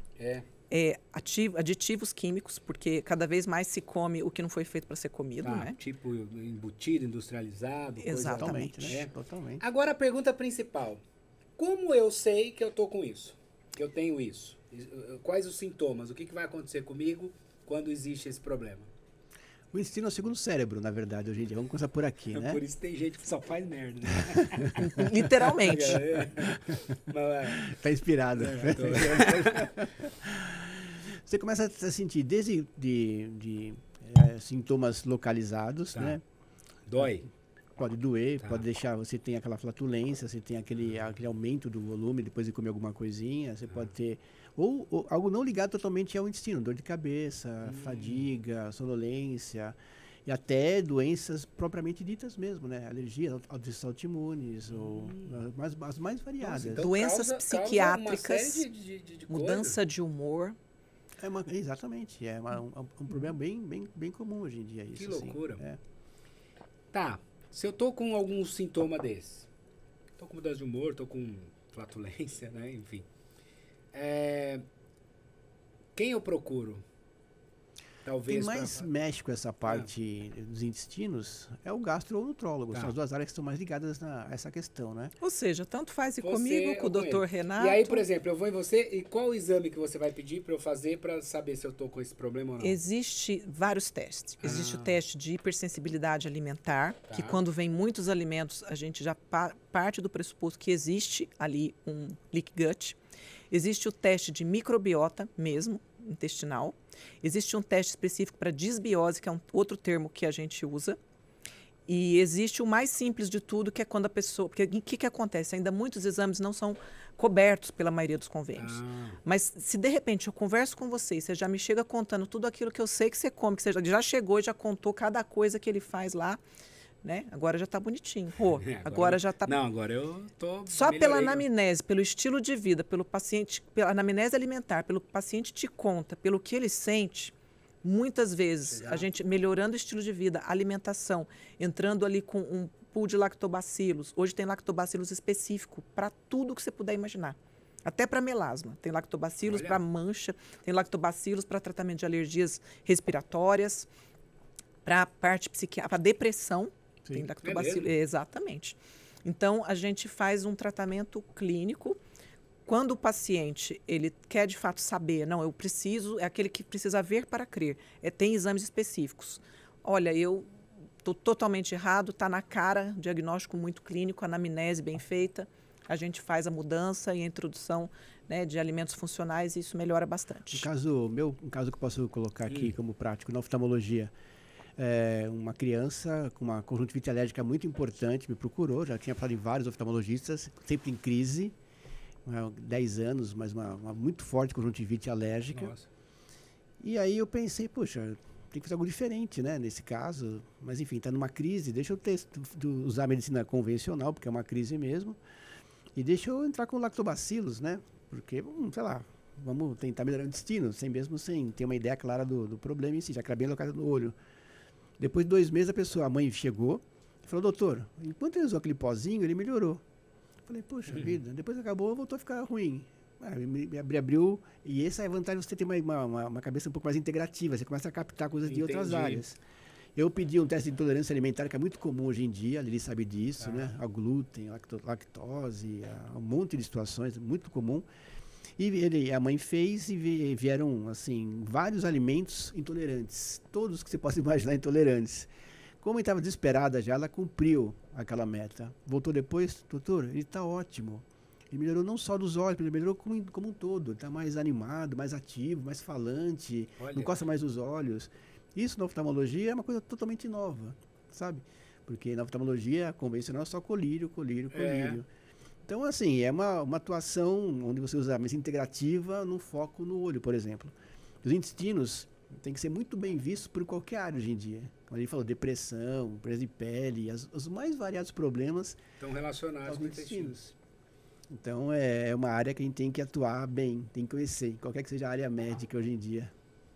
aditivos químicos, porque cada vez mais se come o que não foi feito para ser comido, Tá, né? tipo embutido, industrializado. coisa- Exatamente. Totalmente, né? É. Totalmente. Agora a pergunta principal. Como eu sei que eu tô com isso? Que eu tenho isso? Quais os sintomas? O que vai acontecer comigo quando existe esse problema? O intestino é o segundo cérebro, na verdade, hoje em dia. Vamos começar por aqui, né? Por isso tem gente que só faz merda, né? Literalmente. Mas, Tá inspirado. tô- Você começa a sentir desde sintomas localizados, Tá. né? Dói. Pode doer, Tá. pode deixar, você tem aquela flatulência, você tem aquele aumento do volume depois de comer alguma coisinha, você pode ter ou algo não ligado totalmente ao intestino, dor de cabeça, fadiga, sonolência e até doenças propriamente ditas mesmo, né? Alergias autoimunes ou as mais variadas. Nossa, então Doenças causa psiquiátricas, uma série de Mudança de humor. Exatamente, um problema bem comum hoje em dia isso. Que assim. loucura. É. Tá, se eu tô com algum sintoma desse, tô com mudança de humor, tô com flatulência, né? Enfim. Quem eu procuro? Quem Talvez mais mexe com essa parte dos intestinos é o gastro ou o nutrólogo. Tá. São as duas áreas que estão mais ligadas a essa questão, né? Ou seja, tanto faz ir Você comigo, com o ou com doutor ele. Renato. E aí, por exemplo, eu vou em você e qual o exame que você vai pedir para eu fazer para saber se eu tô com esse problema ou não? Existe vários testes. Existe o teste de hipersensibilidade alimentar, que Tá. quando vem muitos alimentos, a gente já parte do pressuposto que existe ali um leak gut. Existe o teste de microbiota mesmo, intestinal. Existe um teste específico para disbiose, que é um outro termo que a gente usa. E existe o mais simples de tudo, que é quando a pessoa... Porque o que acontece? Ainda muitos exames não são cobertos pela maioria dos convênios. Mas se de repente eu converso com você e você já me chega contando tudo aquilo que eu sei que você come, que você já chegou e já contou cada coisa que ele faz lá, né? Agora já está bonitinho. Pô, agora já está... Não, agora eu tô... Só pela melhorei. anamnese, pelo estilo de vida, pelo paciente, pela anamnese alimentar, pelo paciente te conta, pelo que ele sente, muitas vezes a gente melhorando o estilo de vida, alimentação, entrando ali com um pool de lactobacilos. Hoje tem lactobacilos específico para tudo que você puder imaginar. Até para melasma. Tem lactobacilos para mancha, tem lactobacilos para tratamento de alergias respiratórias. para a parte psiquiátrica, para depressão, Sim. tem lactobacilo, É mesmo? exatamente. Então, a gente faz um tratamento clínico. Quando o paciente ele quer de fato saber, não, eu preciso, é aquele que precisa ver para crer, tem exames específicos. Olha, eu estou totalmente errado, está na cara, diagnóstico muito clínico, anamnese bem feita, a gente faz a mudança e a introdução, né, de alimentos funcionais e isso melhora bastante. Um caso que eu posso colocar aqui como prático na oftalmologia, uma criança com uma conjuntivite alérgica muito importante me procurou, já tinha falado em vários oftalmologistas, sempre em crise, 10 anos, mas uma muito forte conjuntivite alérgica. Nossa. E aí eu pensei, poxa, tem que fazer algo diferente, né, nesse caso. Mas enfim, está numa crise, deixa eu usar a medicina convencional, porque é uma crise mesmo. E deixa eu entrar com lactobacilos, né? Porque, sei lá, vamos tentar melhorar o intestino, sem ter uma ideia clara do problema em si, já que era bem alocado no olho. Depois de 2 meses, a mãe chegou e falou, doutor, enquanto ele usou aquele pozinho, ele melhorou. Falei, poxa vida, depois acabou, voltou a ficar ruim. Me abriu, e essa é a vantagem de você ter uma cabeça um pouco mais integrativa, você começa a captar coisas de outras áreas. Eu pedi um teste de intolerância alimentar, que é muito comum hoje em dia, a Lili sabe disso, né? Ao glúten, lactose, a um monte de situações, muito comum. E a mãe fez e vieram, assim, vários alimentos intolerantes, todos que você possa imaginar intolerantes. Como ele estava desesperada já, ela cumpriu aquela meta. Voltou depois, doutor, ele está ótimo. Ele melhorou não só dos olhos, ele melhorou como um todo. Ele está mais animado, mais ativo, mais falante, não coça mais os olhos. Isso na oftalmologia é uma coisa totalmente nova, sabe? Porque na oftalmologia convencional é só colírio. Então, assim, é uma atuação onde você usa a medicina integrativa no foco no olho, por exemplo. Os intestinos têm que ser muito bem vistos por qualquer área hoje em dia. Como ele falou, depressão, perda de pele, os mais variados problemas Estão relacionados aos com intestinos. Então, é uma área que a gente tem que atuar bem, tem que conhecer, qualquer que seja a área médica hoje em dia.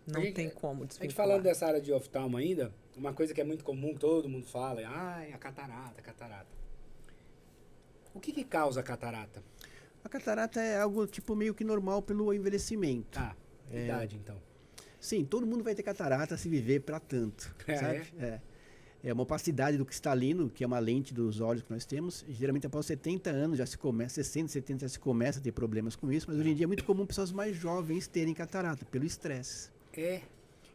Não tem como A desvincular. gente falando dessa área de oftalmo ainda, uma coisa que é muito comum, todo mundo fala, é a catarata. O que causa a catarata? A catarata é algo tipo meio que normal pelo envelhecimento. Idade então. Sim, todo mundo vai ter catarata se viver para tanto, sabe? É uma opacidade do cristalino, que é uma lente dos olhos que nós temos. Geralmente após 70 anos já se começa, 60, 70 já se começa a ter problemas com isso, mas hoje em dia é muito comum pessoas mais jovens terem catarata, pelo estresse.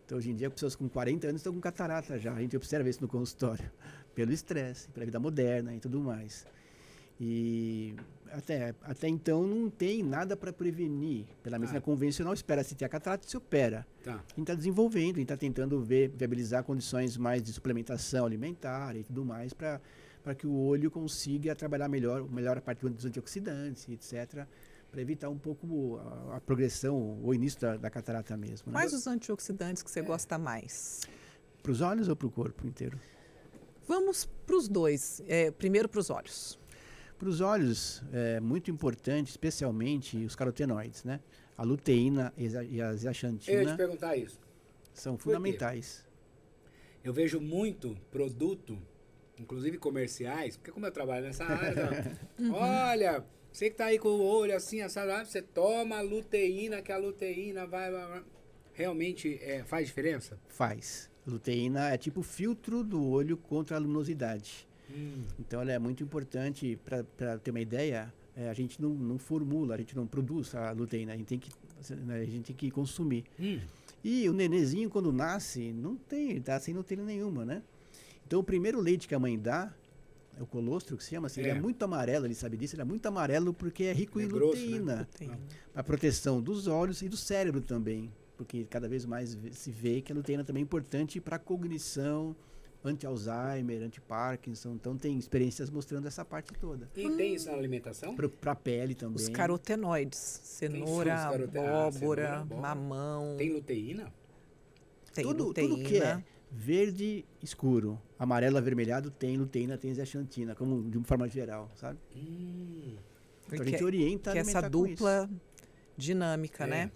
Então hoje em dia pessoas com 40 anos estão com catarata já, a gente observa isso no consultório, pelo estresse, pela vida moderna e tudo mais. E até então não tem nada para prevenir. Pela medicina convencional, espera-se ter a catarata e se opera. A gente está desenvolvendo, a gente está tentando viabilizar condições mais de suplementação alimentar e tudo mais para que o olho consiga trabalhar melhor a parte dos antioxidantes, etc., para evitar um pouco a progressão, o início da catarata mesmo. Né? Quais os antioxidantes que você gosta mais? Para os olhos ou para o corpo inteiro? Vamos para os dois. Primeiro para os olhos. Para os olhos, é muito importante, especialmente os carotenoides, né? A luteína e a zeaxantina. Eu ia te perguntar isso. São fundamentais. Eu vejo muito produto, inclusive comerciais, porque como eu trabalho nessa área, olha, você que está aí com o olho assim, você toma a luteína, que a luteína vai. Realmente faz diferença? Faz. A luteína é tipo filtro do olho contra a luminosidade. Então ela é muito importante. Para ter uma ideia, a gente não formula, a gente não produz a luteína, a gente tem que consumir. E o nenenzinho, quando nasce, ele tá sem luteína nenhuma, né? Então o primeiro leite que a mãe dá, é o colostro que se chama, assim, ele é muito amarelo, ele sabe disso, ele é muito amarelo porque é rico em luteína. Né? Para proteção dos olhos e do cérebro também, porque cada vez mais se vê que a luteína também é importante para a cognição, anti-Alzheimer, anti-Parkinson, então tem experiências mostrando essa parte toda. E tem isso na alimentação? Para a pele também. Os carotenoides, cenoura, abóbora, mamão. Tem luteína? Tem tudo que é verde escuro, amarelo avermelhado tem luteína, tem zeaxantina, como de uma forma geral, sabe? Então a gente orienta a essa dupla dinâmica, né?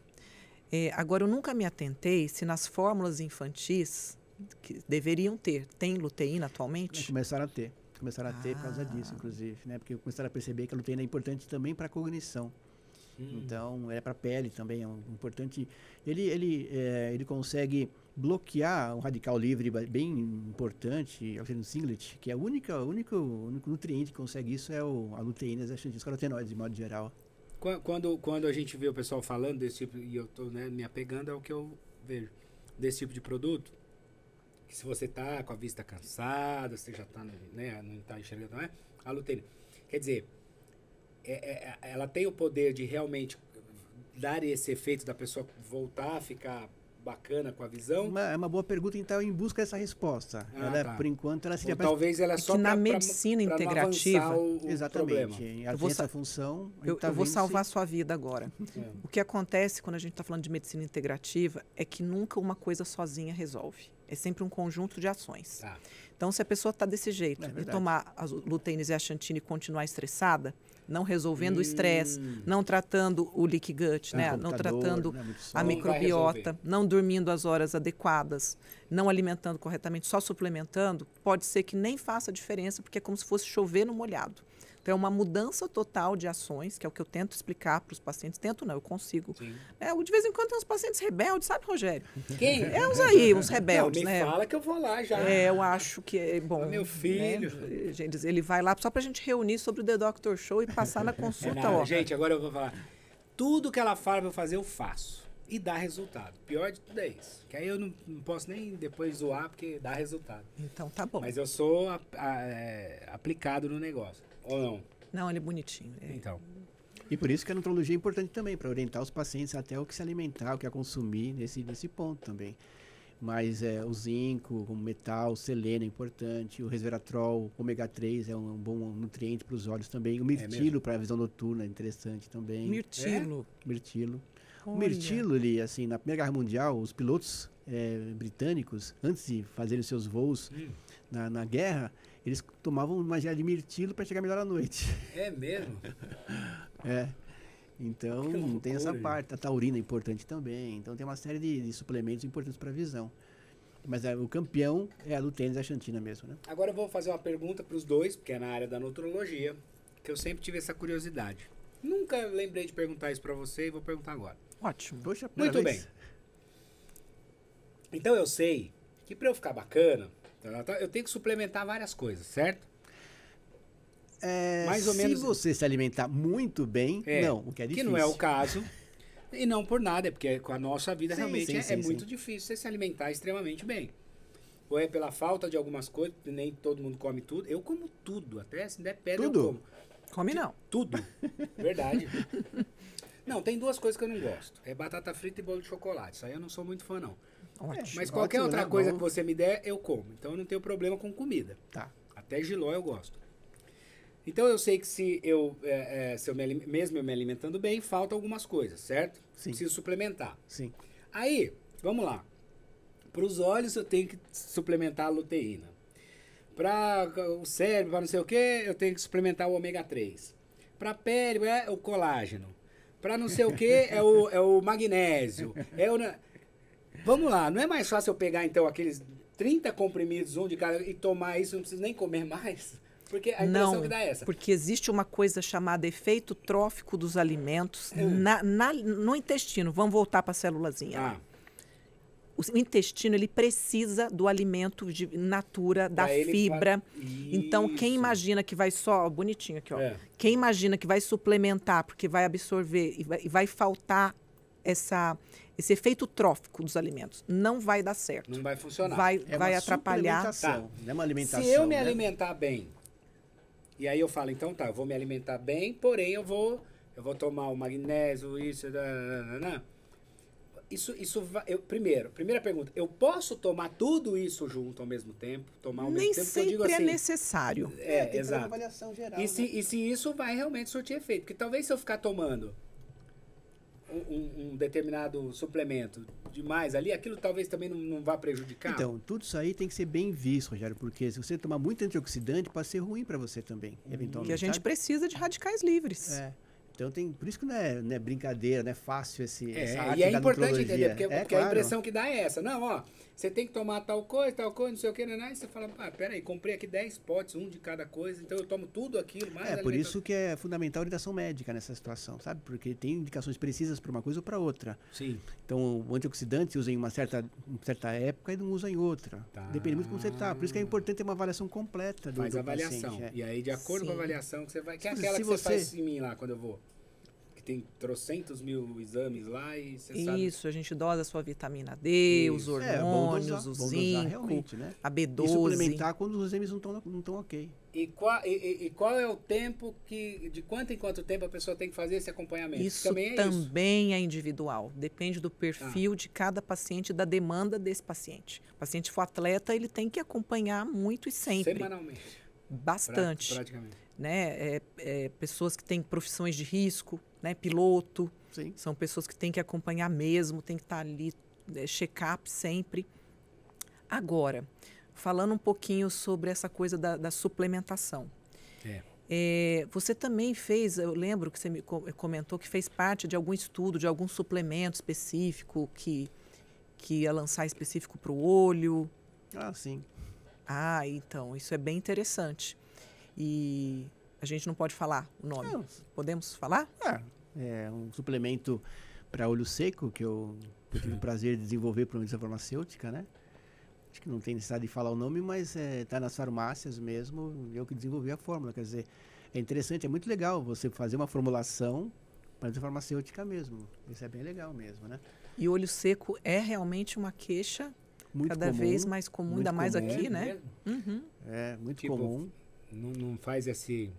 Agora, eu nunca me atentei se nas fórmulas infantis que deveriam tem luteína atualmente? Começaram a ter por causa disso, inclusive, né? Porque começaram a perceber que a luteína é importante também para a cognição. Então, é para a pele também, é um importante. Ele consegue bloquear um radical livre bem importante, o singlet, que é o único nutriente que consegue isso é a luteína, os carotenoides, de modo geral. Quando a gente vê o pessoal falando desse tipo, e eu tô, né, me apegando ao que eu vejo, desse tipo de produto, que se você tá com a vista cansada, você já tá, né, não tá enxergando, não é? A luteína. Quer dizer, ela tem o poder de realmente dar esse efeito da pessoa voltar a ficar bacana com a visão? É uma boa pergunta, então, em busca dessa resposta. Tá. Por enquanto, ela seria... Talvez ela só na medicina integrativa... Exatamente. Ela tem essa função... Eu vou salvar a sua vida agora. O que acontece quando a gente está falando de medicina integrativa é que nunca uma coisa sozinha resolve. É sempre um conjunto de ações. Tá. Então, se a pessoa está desse jeito, de tomar as luteínas e a xantina e continuar estressada, não resolvendo o estresse, não tratando o leaky gut, né? Não tratando a microbiota, não dormindo as horas adequadas, não alimentando corretamente, só suplementando, pode ser que nem faça diferença, porque é como se fosse chover no molhado. Então, é uma mudança total de ações, que é o que eu tento explicar para os pacientes. Tento não, eu consigo. De vez em quando tem uns pacientes rebeldes, sabe, Rogério? Quem? Uns rebeldes, não, me fala que eu vou lá já. Eu acho que é bom. Meu filho. Né? Gente, ele vai lá só para a gente reunir sobre o The Doctor Show e passar na consulta. Gente, agora eu vou falar. Tudo que ela fala para eu fazer, eu faço. E dá resultado. Pior de tudo é isso. Que aí eu não posso nem depois zoar, porque dá resultado. Então, tá bom. Mas eu sou aplicado no negócio. Ou não? Não, ele é bonitinho. Então. E por isso que a nutrologia é importante também, para orientar os pacientes até o que se alimentar, o que a consumir nesse ponto também. Mas o zinco, o metal, o selênio é importante, o resveratrol, o ômega 3 é um bom nutriente para os olhos também. O mirtilo para a visão noturna é interessante também. Mirtilo? Mirtilo. Olha. O mirtilo, assim, na Primeira Guerra Mundial, os pilotos britânicos, antes de fazerem os seus voos na guerra, eles tomavam uma gel de mirtilo para chegar melhor à noite. É mesmo? Então, tem essa parte. A taurina é importante também. Então, tem uma série de suplementos importantes para a visão. Mas o campeão é a luteína e a xantina mesmo, né? Agora eu vou fazer uma pergunta para os dois, porque é na área da nutrologia, que eu sempre tive essa curiosidade. Nunca lembrei de perguntar isso para você e vou perguntar agora. Ótimo. Poxa, muito bem. Então, eu sei que para eu ficar bacana, eu tenho que suplementar várias coisas, certo? Mais ou menos. Se você se alimentar muito bem, não, o que é difícil. Que não é o caso. E não por nada, é porque com a nossa vida realmente é muito difícil você se alimentar extremamente bem. Ou é pela falta de algumas coisas, nem todo mundo come tudo. Eu como tudo, até se der pedra eu como. Come não. Tudo. Verdade. Não, tem duas coisas que eu não gosto. É batata frita e bolo de chocolate. Isso aí eu não sou muito fã, não. Ótimo. Mas qualquer outra coisa que você me der, eu como. Então eu não tenho problema com comida. Tá. Até jiló eu gosto. Então eu sei que se eu mesmo eu me alimentando bem, faltam algumas coisas, certo? Sim. Preciso suplementar. Sim. Aí, vamos lá. Para os olhos eu tenho que suplementar a luteína. Para o cérebro, para não sei o que, eu tenho que suplementar o ômega 3. Para a pele é o colágeno. Para não sei o que é o magnésio. Vamos lá, não é mais fácil eu pegar então aqueles 30 comprimidos, um de cada, e tomar isso, não preciso nem comer mais? Porque a impressão que dá é essa. Porque existe uma coisa chamada efeito trófico dos alimentos no intestino. Vamos voltar para a célulazinha. O intestino, ele precisa do alimento de natura, da fibra. Então, quem imagina que vai só... Bonitinho aqui, ó. Quem imagina que vai suplementar, porque vai absorver e vai faltar esse efeito trófico dos alimentos, não vai dar certo. Não vai funcionar. Vai atrapalhar. Não é uma alimentação. Se eu me alimentar bem, e aí eu falo, então tá, eu vou me alimentar bem, porém eu vou tomar o magnésio, primeira pergunta, eu posso tomar tudo isso junto ao mesmo tempo? Tomar ao mesmo tempo? Nem sempre é necessário. Tem que fazer exato. uma avaliação geral. E se isso vai realmente surtir efeito? Porque talvez se eu ficar tomando um determinado suplemento demais ali, aquilo talvez também não vá prejudicar. Então, tudo isso aí tem que ser bem visto, Rogério, porque se você tomar muito antioxidante, pode ser ruim para você também, eventualmente. Porque a gente precisa de radicais livres. Então por isso que não é brincadeira, não é fácil essa arte e é da importante nutrologia. entender, porque a claro. impressão que dá é essa. Não, ó, você tem que tomar tal coisa, não sei o que, né? E você fala, peraí, comprei aqui 10 potes, um de cada coisa, então eu tomo tudo aquilo, mais Por isso que é fundamental a orientação médica nessa situação, sabe? Porque tem indicações precisas para uma coisa ou para outra. Sim. Então, o antioxidante se usa em uma certa época e não usa em outra. Tá. Depende muito de como você está. Por isso que é importante ter uma avaliação completa do Faz a do avaliação. paciente. E aí, de acordo com a avaliação que você vai... Que é Se aquela que você- você faz em mim lá, quando eu vou. Que tem trocentos mil exames lá e você sabe... Isso, a gente dosa a sua vitamina D, os Isso. hormônios, bom o dosar zinco, realmente, né? a E B12. suplementar quando os exames não estão ok. E qual é o tempo de quanto em quanto tempo a pessoa tem que fazer esse acompanhamento? Isso Também é isso. também é individual. Depende do perfil de cada paciente, da demanda desse paciente. O paciente for atleta, ele tem que acompanhar muito e sempre. Semanalmente. Bastante. Praticamente. Né? Pessoas que têm profissões de risco, né? Piloto. Sim. São pessoas que têm que acompanhar mesmo, tem que estar ali, check-up sempre. Agora, falando um pouquinho sobre essa coisa da suplementação. Você também fez, eu lembro que você me comentou que fez parte de algum estudo, de algum suplemento específico que ia lançar específico para o olho. Ah, sim. Ah, então, isso é bem interessante. E a gente não pode falar o nome. Não. Podemos falar? É um suplemento para olho seco que eu tive o prazer de desenvolver para uma indústria farmacêutica, né? Acho que não tem necessidade de falar o nome, mas está nas farmácias mesmo, eu que desenvolvi a fórmula. Quer dizer, é interessante, é muito legal você fazer uma formulação para a indústria farmacêutica mesmo. Isso é bem legal mesmo, né? E olho seco é realmente uma queixa Muito cada comum, vez mais comum, muito ainda mais comum. aqui, É né? mesmo? Uhum. É muito Tipo, comum. Não faz esse...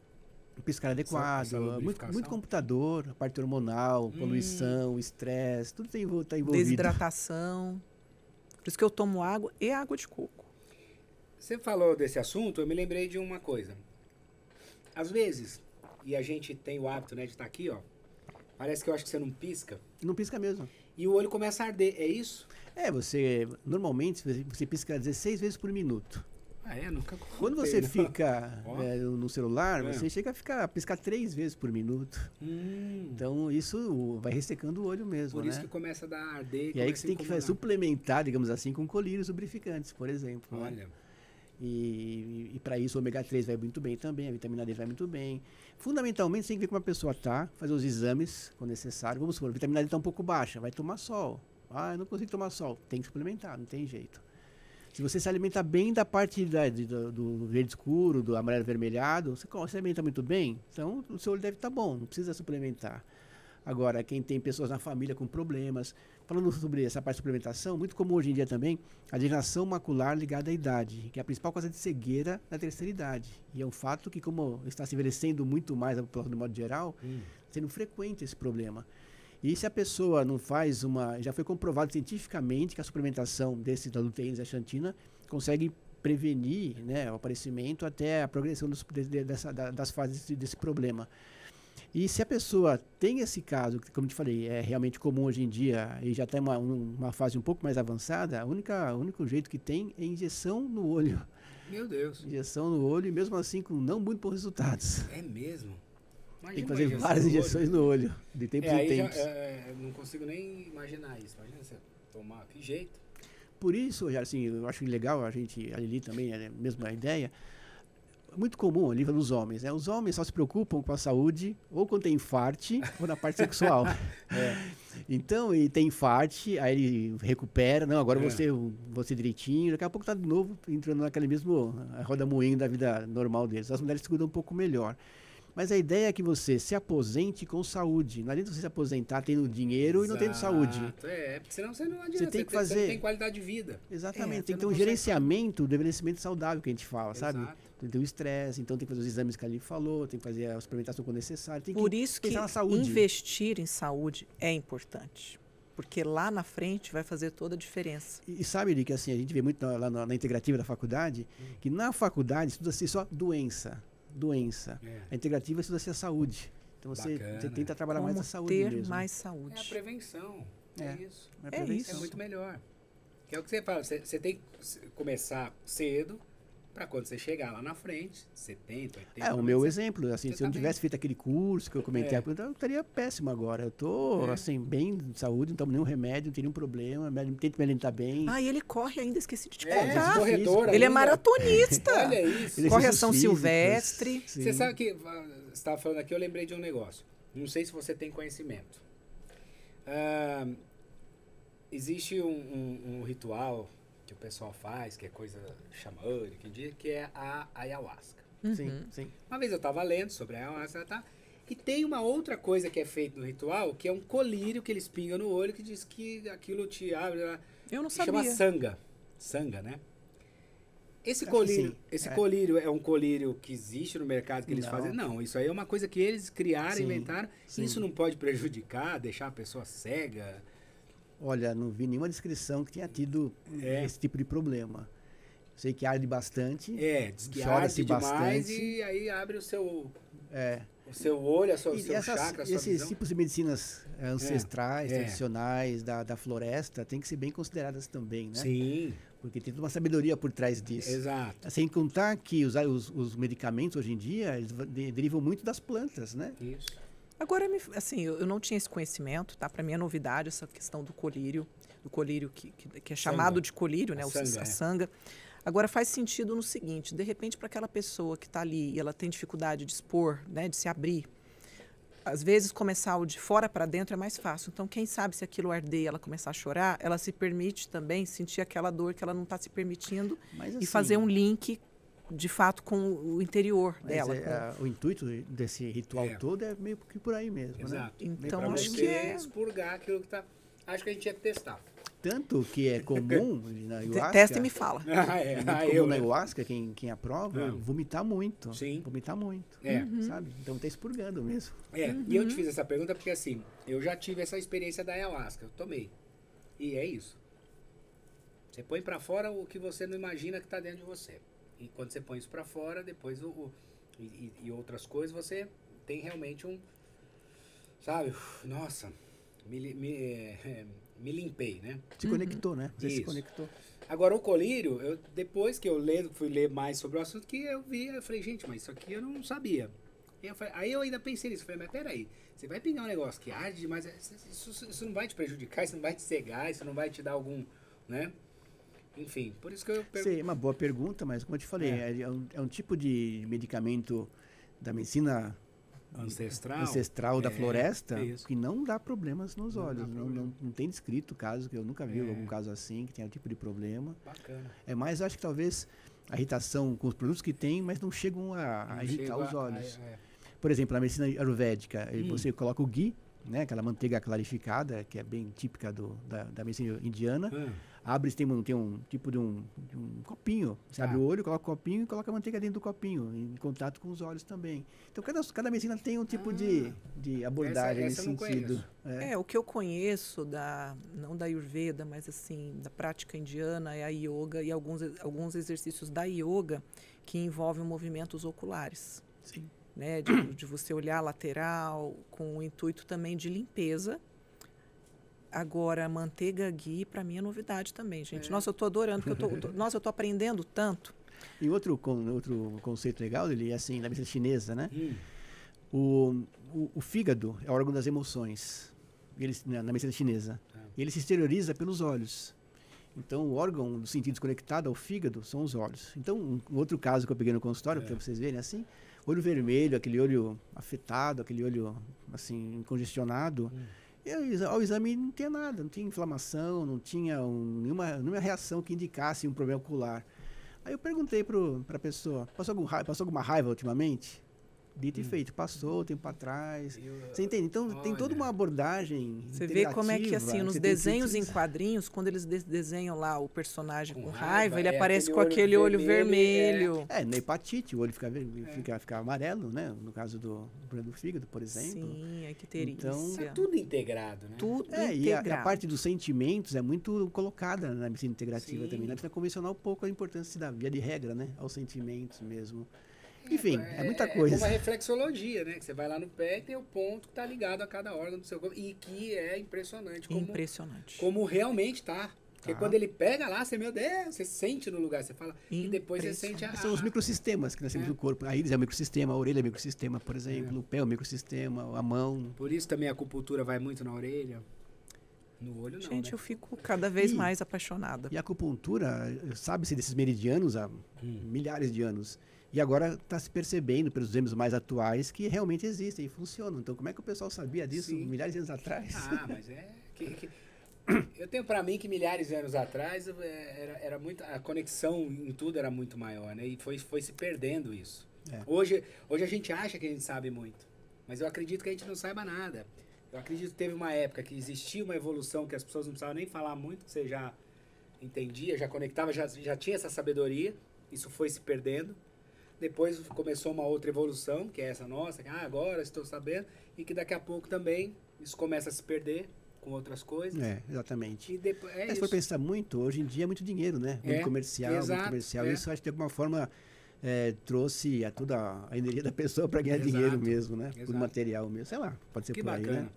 Piscar adequado, essa muito lubrificação. computador, a parte hormonal, poluição, estresse, tudo está envolvido. Desidratação. Por isso que eu tomo água e água de coco. Você falou desse assunto, eu me lembrei de uma coisa. Às vezes, e a gente tem o hábito, né, de estar aqui, ó, parece que eu acho que você não pisca, Não pisca mesmo. e o olho começa a arder, é isso? Normalmente, você pisca 16 vezes por minuto. Ah, nunca Quando contei, você não. fica Ó. no celular, É. você chega a piscar 3 vezes por minuto. Então, isso vai ressecando o olho mesmo, Por né? isso que começa a dar arder. E aí que você tem que suplementar, digamos assim, com colírios lubrificantes, por exemplo. Né? Olha, E para isso o ômega 3 vai muito bem também, a vitamina D vai muito bem. Fundamentalmente, você tem que ver como a pessoa está, fazer os exames quando necessário. Vamos supor, a vitamina D está um pouco baixa, vai tomar sol. Ah, eu não consigo tomar sol. Tem que suplementar, não tem jeito. Se você se alimenta bem da parte do verde escuro, do amarelo avermelhado, você se alimenta muito bem, então o seu olho deve estar bom, não precisa suplementar. Agora, quem tem pessoas na família com problemas, falando sobre essa parte de suplementação, muito comum hoje em dia também, a degeneração macular ligada à idade, que é a principal causa de cegueira na terceira idade. E é um fato que, como está se envelhecendo muito mais a população de modo geral, sendo frequente esse problema. E se a pessoa não faz já foi comprovado cientificamente que a suplementação da luteína e da xantina consegue prevenir, né, o aparecimento até a progressão das fases desse problema. E se a pessoa tem esse caso, que, como eu te falei, é realmente comum hoje em dia e já está em uma fase um pouco mais avançada, o único jeito que tem é injeção no olho. meu Deus. Injeção no olho e mesmo assim com não muito bons resultados. É mesmo? Imagina Tem que uma fazer injeção várias no olho. injeções no olho, de tempos em Aí tempos. eu não consigo nem imaginar isso. Imagina você tomar, que jeito. Por isso, assim, eu acho legal, a Lili também, é a mesma ideia, muito comum ali nos homens, né? Os homens só se preocupam com a saúde ou quando tem infarte ou na parte sexual. Então, ele tem infarte, aí ele recupera, não, agora você direitinho, daqui a pouco tá de novo entrando naquele mesmo roda moinho da vida normal deles. As mulheres se cuidam um pouco melhor. Mas a ideia é que você se aposente com saúde. Não adianta você se aposentar tendo dinheiro e não tendo saúde. Porque senão você não adianta. Você tem que você fazer- não tem qualidade de vida. Exatamente, você tem que ter não um consegue- gerenciamento do envelhecimento saudável que a gente fala, sabe? Exato. Tem o estresse, então tem que fazer os exames que a Lili falou, tem que fazer a suplementação quando necessário. Tem Por que isso que pensar na saúde. investir em saúde é importante. Porque lá na frente vai fazer toda a diferença. E sabe, Eli, que assim, a gente vê muito lá na integrativa da faculdade, que na faculdade estuda-se só doença. A integrativa estuda-se a saúde. Então você Bacana. tenta trabalhar Como mais a saúde ter mesmo. mais É a saúde. prevenção. É, É. isso. É É prevenção. isso. É muito melhor. Que é o que você fala. Você tem que começar cedo Para quando você chegar lá na frente, 70, 80... O meu exemplo, assim, Você se eu não tá tivesse feito aquele curso que eu comentei, eu estaria péssimo agora. Eu tô, assim, bem de saúde, não tomo nenhum remédio, não tenho nenhum problema, tento me alimentar bem. E ele corre ainda, esqueci de te exercício contar. corredor Ele é ainda. maratonista. Olha isso. Corre a Exercícios São físicos, Silvestre. sim. Você sabe que, você estava falando aqui, eu lembrei de um negócio. Não sei se você tem conhecimento. Existe um ritual que o pessoal faz, que é coisa xamânica, que é a ayahuasca. Sim. Uma vez eu estava lendo sobre a ayahuasca, tá? E tem uma outra coisa que é feita no ritual, que é um colírio que eles pingam no olho, que diz que aquilo te abre... Eu não que sabia. chama sanga. Sanga, né? Esse Acho que sim. colírio é um colírio que existe no mercado que eles Não. fazem? Não, isso aí é uma coisa que eles criaram, Sim, inventaram. sim. Isso não pode prejudicar, deixar a pessoa cega? Olha, não vi nenhuma descrição que tenha tido esse tipo de problema. Sei que arde bastante. Diz que chora-se arde demais bastante. e aí abre o seu E olho, o seu chakra, a sua esses visão. tipos de medicinas ancestrais, É. tradicionais, da floresta, tem que ser bem consideradas também, né? Sim, Porque tem toda uma sabedoria por trás disso. exato. Sem contar que os medicamentos hoje em dia, eles derivam muito das plantas, né? Isso. Agora, assim, eu não tinha esse conhecimento, tá? Para mim é novidade essa questão do colírio que é chamado de colírio, né? A sanga. Agora, faz sentido no seguinte, de repente, para aquela pessoa que está ali e ela tem dificuldade de expor, né, de se abrir, às vezes começar o de fora para dentro é mais fácil. Então, quem sabe se aquilo arder e ela começar a chorar, ela se permite também sentir aquela dor que ela não está se permitindo Mas, e assim, fazer um link, de fato, com o interior mas dela. o intuito desse ritual todo é meio que por aí mesmo, né? Exato. Então, Pra acho você que é... expurgar aquilo que tá... Acho que a gente tinha que testar. Tanto que é comum na ayahuasca... Testa e me fala. É muito comum na ayahuasca, quem aprova, vomitar muito. Sim. Vomitar muito. É. Sabe? Então tá expurgando mesmo. E eu te fiz essa pergunta porque, assim, eu já tive essa experiência da ayahuasca. Eu tomei. E é isso. Você põe pra fora o que você não imagina que tá dentro de você. E quando você põe isso pra fora, depois e outras coisas, você tem realmente um... Sabe? Nossa, me limpei, né? Se conectou, né? Você se Isso. conectou. Agora, o colírio, depois que eu fui ler mais sobre o assunto, que eu vi, eu falei, gente, mas isso aqui eu não sabia. Aí eu ainda pensei nisso, falei, mas peraí, você vai pegar um negócio que arde demais, isso não vai te prejudicar, isso não vai te cegar, isso não vai te dar algum, né? Enfim, por isso que eu Sim, é uma boa pergunta, mas como eu te falei, é um tipo de medicamento da medicina ancestral da floresta que não dá problemas nos olhos. Não tem descrito caso, que eu nunca vi algum caso assim, que tenha um tipo de problema. Bacana. É mais, eu acho que talvez a irritação com os produtos que tem, mas não chegam a irritar os olhos. Por exemplo, na medicina ayurvédica, você coloca o ghee, né, aquela manteiga clarificada, que é bem típica da medicina indiana. Abre, tem um tipo de um copinho. Você abre o olho, coloca o copinho e coloca a manteiga dentro do copinho, em contato com os olhos também. Então, cada medicina tem um tipo de abordagem nesse sentido. O que eu conheço, não da Ayurveda, mas assim, da prática indiana, é a yoga e alguns exercícios da yoga que envolvem movimentos oculares. Sim. Né, de você olhar lateral, com o intuito também de limpeza. Agora, manteiga ghee, para mim, é novidade também, gente. Nossa, eu estou adorando, porque eu estou aprendendo tanto. E outro conceito legal dele é assim, na medicina chinesa, né? O fígado é o órgão das emoções, na medicina chinesa. Ele se exterioriza pelos olhos. Então, o órgão dos sentidos conectado ao fígado são os olhos. Então, um outro caso que eu peguei no consultório, para vocês verem, assim, olho vermelho, aquele olho afetado, aquele olho, assim, congestionado. E ao exame não tinha nada, não tinha inflamação, não tinha nenhuma reação que indicasse um problema ocular. Aí eu perguntei para a pessoa, passou alguma raiva ultimamente? Dito e feito, passou tempo atrás. Você entende? Então, tem toda uma abordagem Você vê como é que, assim, nos desenhos em quadrinhos, quando eles desenham lá o personagem com raiva, ele aparece com aquele olho vermelho. Na hepatite, o olho fica amarelo, né? No caso do fígado, por exemplo. Sim, é que teria. Então, tá tudo integrado, né? Tudo integrado. E a parte dos sentimentos é muito colocada na medicina integrativa também. Na medicina convencional, um pouco a importância da via de regra, né? Aos sentimentos mesmo. Enfim, é muita coisa. É como a reflexologia, né? Que você vai lá no pé e tem o ponto que está ligado a cada órgão do seu corpo. E que é impressionante. Como realmente tá. Porque quando ele pega lá, você, meu Deus, você sente no lugar, você fala, e depois você sente a... São os microsistemas que nós temos no corpo. A íris é um microsistema, a orelha é um microsistema, por exemplo, o pé é um microsistema, a mão. Por isso também a acupuntura vai muito na orelha. No olho não, Gente, né? eu fico cada vez mais apaixonada. E a acupuntura, sabe-se desses meridianos há milhares de anos. E agora está se percebendo, pelos exames mais atuais, que realmente existem e funcionam. Então, como é que o pessoal sabia disso milhares de anos atrás? Ah, mas eu tenho para mim que milhares de anos atrás era muito, a conexão em tudo era muito maior, né? E foi se perdendo isso. Hoje a gente acha que a gente sabe muito, mas eu acredito que a gente não saiba nada. Eu acredito que teve uma época que existia uma evolução que as pessoas não precisavam nem falar muito, que você já entendia, já conectava, já tinha essa sabedoria. Isso foi se perdendo. Depois começou uma outra evolução, que é essa nossa, que agora estou sabendo, e que daqui a pouco também isso começa a se perder com outras coisas. Exatamente. E depois, se for pensar muito, hoje em dia é muito dinheiro, né? Muito comercial, exato, muito comercial. Isso acho que de alguma forma trouxe toda a energia da pessoa para ganhar dinheiro mesmo, né? Por material mesmo. Sei lá, pode ser que por aí, bacana. né?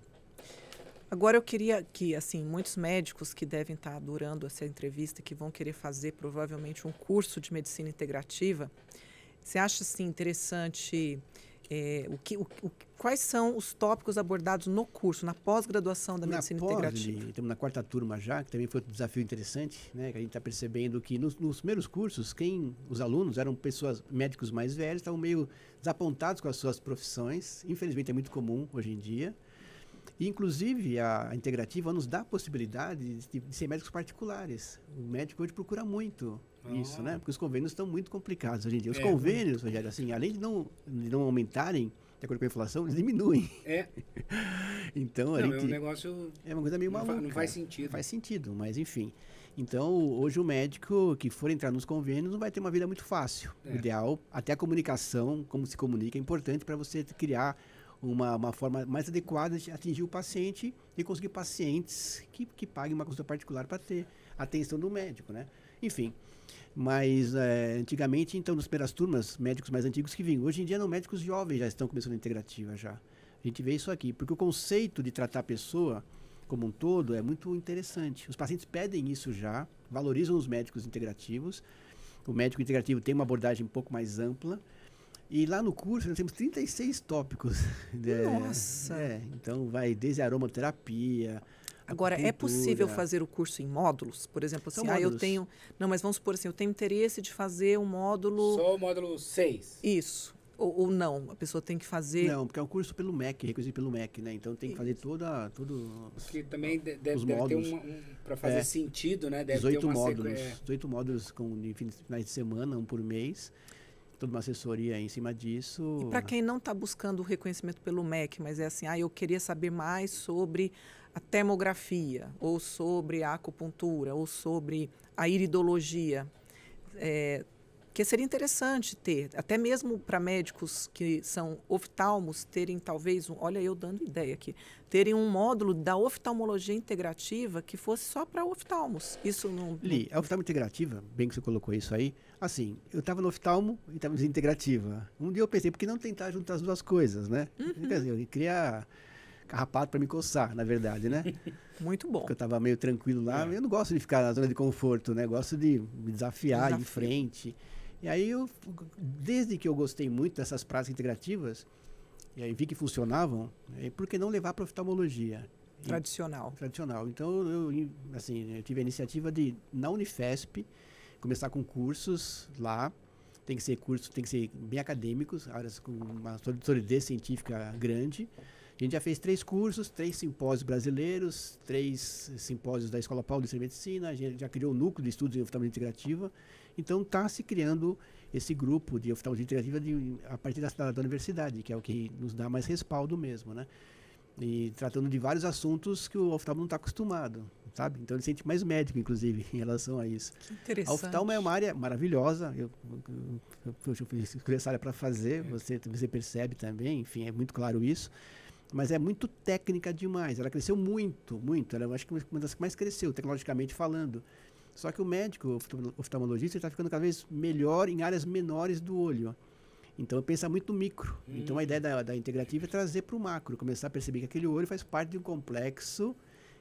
Agora eu queria que, assim, muitos médicos que devem estar adorando essa entrevista, que vão querer fazer provavelmente um curso de medicina integrativa, você acha, assim, interessante quais são os tópicos abordados no curso, na pós-graduação da medicina integrativa? Estamos na 4ª turma já, que também foi um desafio interessante, né? Que a gente está percebendo que nos primeiros cursos, os alunos eram pessoas, médicos mais velhos, estavam meio desapontados com as suas profissões. Infelizmente é muito comum hoje em dia. E, inclusive, a integrativa nos dá a possibilidade de ser médicos particulares. O médico hoje procura muito isso, né? Porque os convênios estão muito complicados hoje em dia. Os convênios, Rogério, assim, além de não aumentarem, de acordo com a inflação, eles diminuem. Então, é um negócio... É uma coisa meio maluca. Não faz sentido. Não faz sentido, mas enfim. Então, hoje o médico que for entrar nos convênios não vai ter uma vida muito fácil. O ideal, até a comunicação, como se comunica, é importante para você criar uma forma mais adequada de atingir o paciente e conseguir pacientes que paguem uma consulta particular para ter atenção do médico, né? Enfim, mas antigamente, então, nas primeiras turmas, médicos mais antigos que vinham. Hoje em dia, não, médicos jovens já estão começando a integrativa já. A gente vê isso aqui, porque o conceito de tratar a pessoa como um todo é muito interessante. Os pacientes pedem isso já, valorizam os médicos integrativos. O médico integrativo tem uma abordagem um pouco mais ampla. E lá no curso nós temos 36 tópicos. Nossa! Então vai desde a aromaterapia. Agora, é possível fazer o curso em módulos? Por exemplo, assim, eu tenho... Não, mas vamos supor assim, eu tenho interesse de fazer um módulo... Só o módulo 6. Isso. Ou não, a pessoa tem que fazer... Não, porque é um curso pelo MEC, requisito pelo MEC, né? Então tem que fazer tudo que também deve módulos. ter para fazer sentido, né? Deve 18 ter uma módulos. 18 módulos com finais de semana, um por mês. Toda uma assessoria em cima disso. E para quem não está buscando o reconhecimento pelo MEC, mas é assim, eu queria saber mais sobre a termografia, ou sobre a acupuntura, ou sobre a iridologia, que seria interessante ter, até mesmo para médicos que são oftalmos, terem talvez, olha eu dando ideia aqui, terem um módulo da oftalmologia integrativa que fosse só para oftalmos. Isso não... Li, a oftalmo integrativa, bem que você colocou isso aí, assim, eu estava no oftalmo e estava na integrativa. Um dia eu pensei, por que não tentar juntar as duas coisas, né? Quer dizer, eu queria carrapato para me coçar, na verdade, né? Muito bom. Porque eu estava meio tranquilo lá, eu não gosto de ficar na zona de conforto, né? Gosto de me desafiar, ir em frente. E aí, desde que eu gostei muito dessas práticas integrativas, e aí vi que funcionavam, por que não levar para a oftalmologia? Tradicional. Tradicional. Então, eu tive a iniciativa de, na Unifesp, começar com cursos lá. Tem que ser bem acadêmicos, áreas com uma solidez científica grande. A gente já fez 3 cursos, 3 simpósios brasileiros, 3 simpósios da Escola Paulista de Medicina, a gente já criou um núcleo de estudos em oftalmologia integrativa. Então, está se criando esse grupo de oftalmologia integrativa a partir da universidade, que é o que nos dá mais respaldo mesmo, né? E tratando de vários assuntos que o oftalmo não está acostumado, sabe? Então, ele se sente mais médico, inclusive, em relação a isso. Que interessante. A oftalmo é uma área maravilhosa. Eu escolhi essa área para fazer, você percebe também, enfim, é muito claro isso. Mas é muito técnica demais. Ela cresceu muito, muito. Ela, eu acho que uma das que mais cresceu, tecnologicamente falando. Só que o médico oftalmologista está ficando cada vez melhor em áreas menores do olho. Então, pensa muito no micro. Então, a ideia da integrativa é trazer para o macro, começar a perceber que aquele olho faz parte de um complexo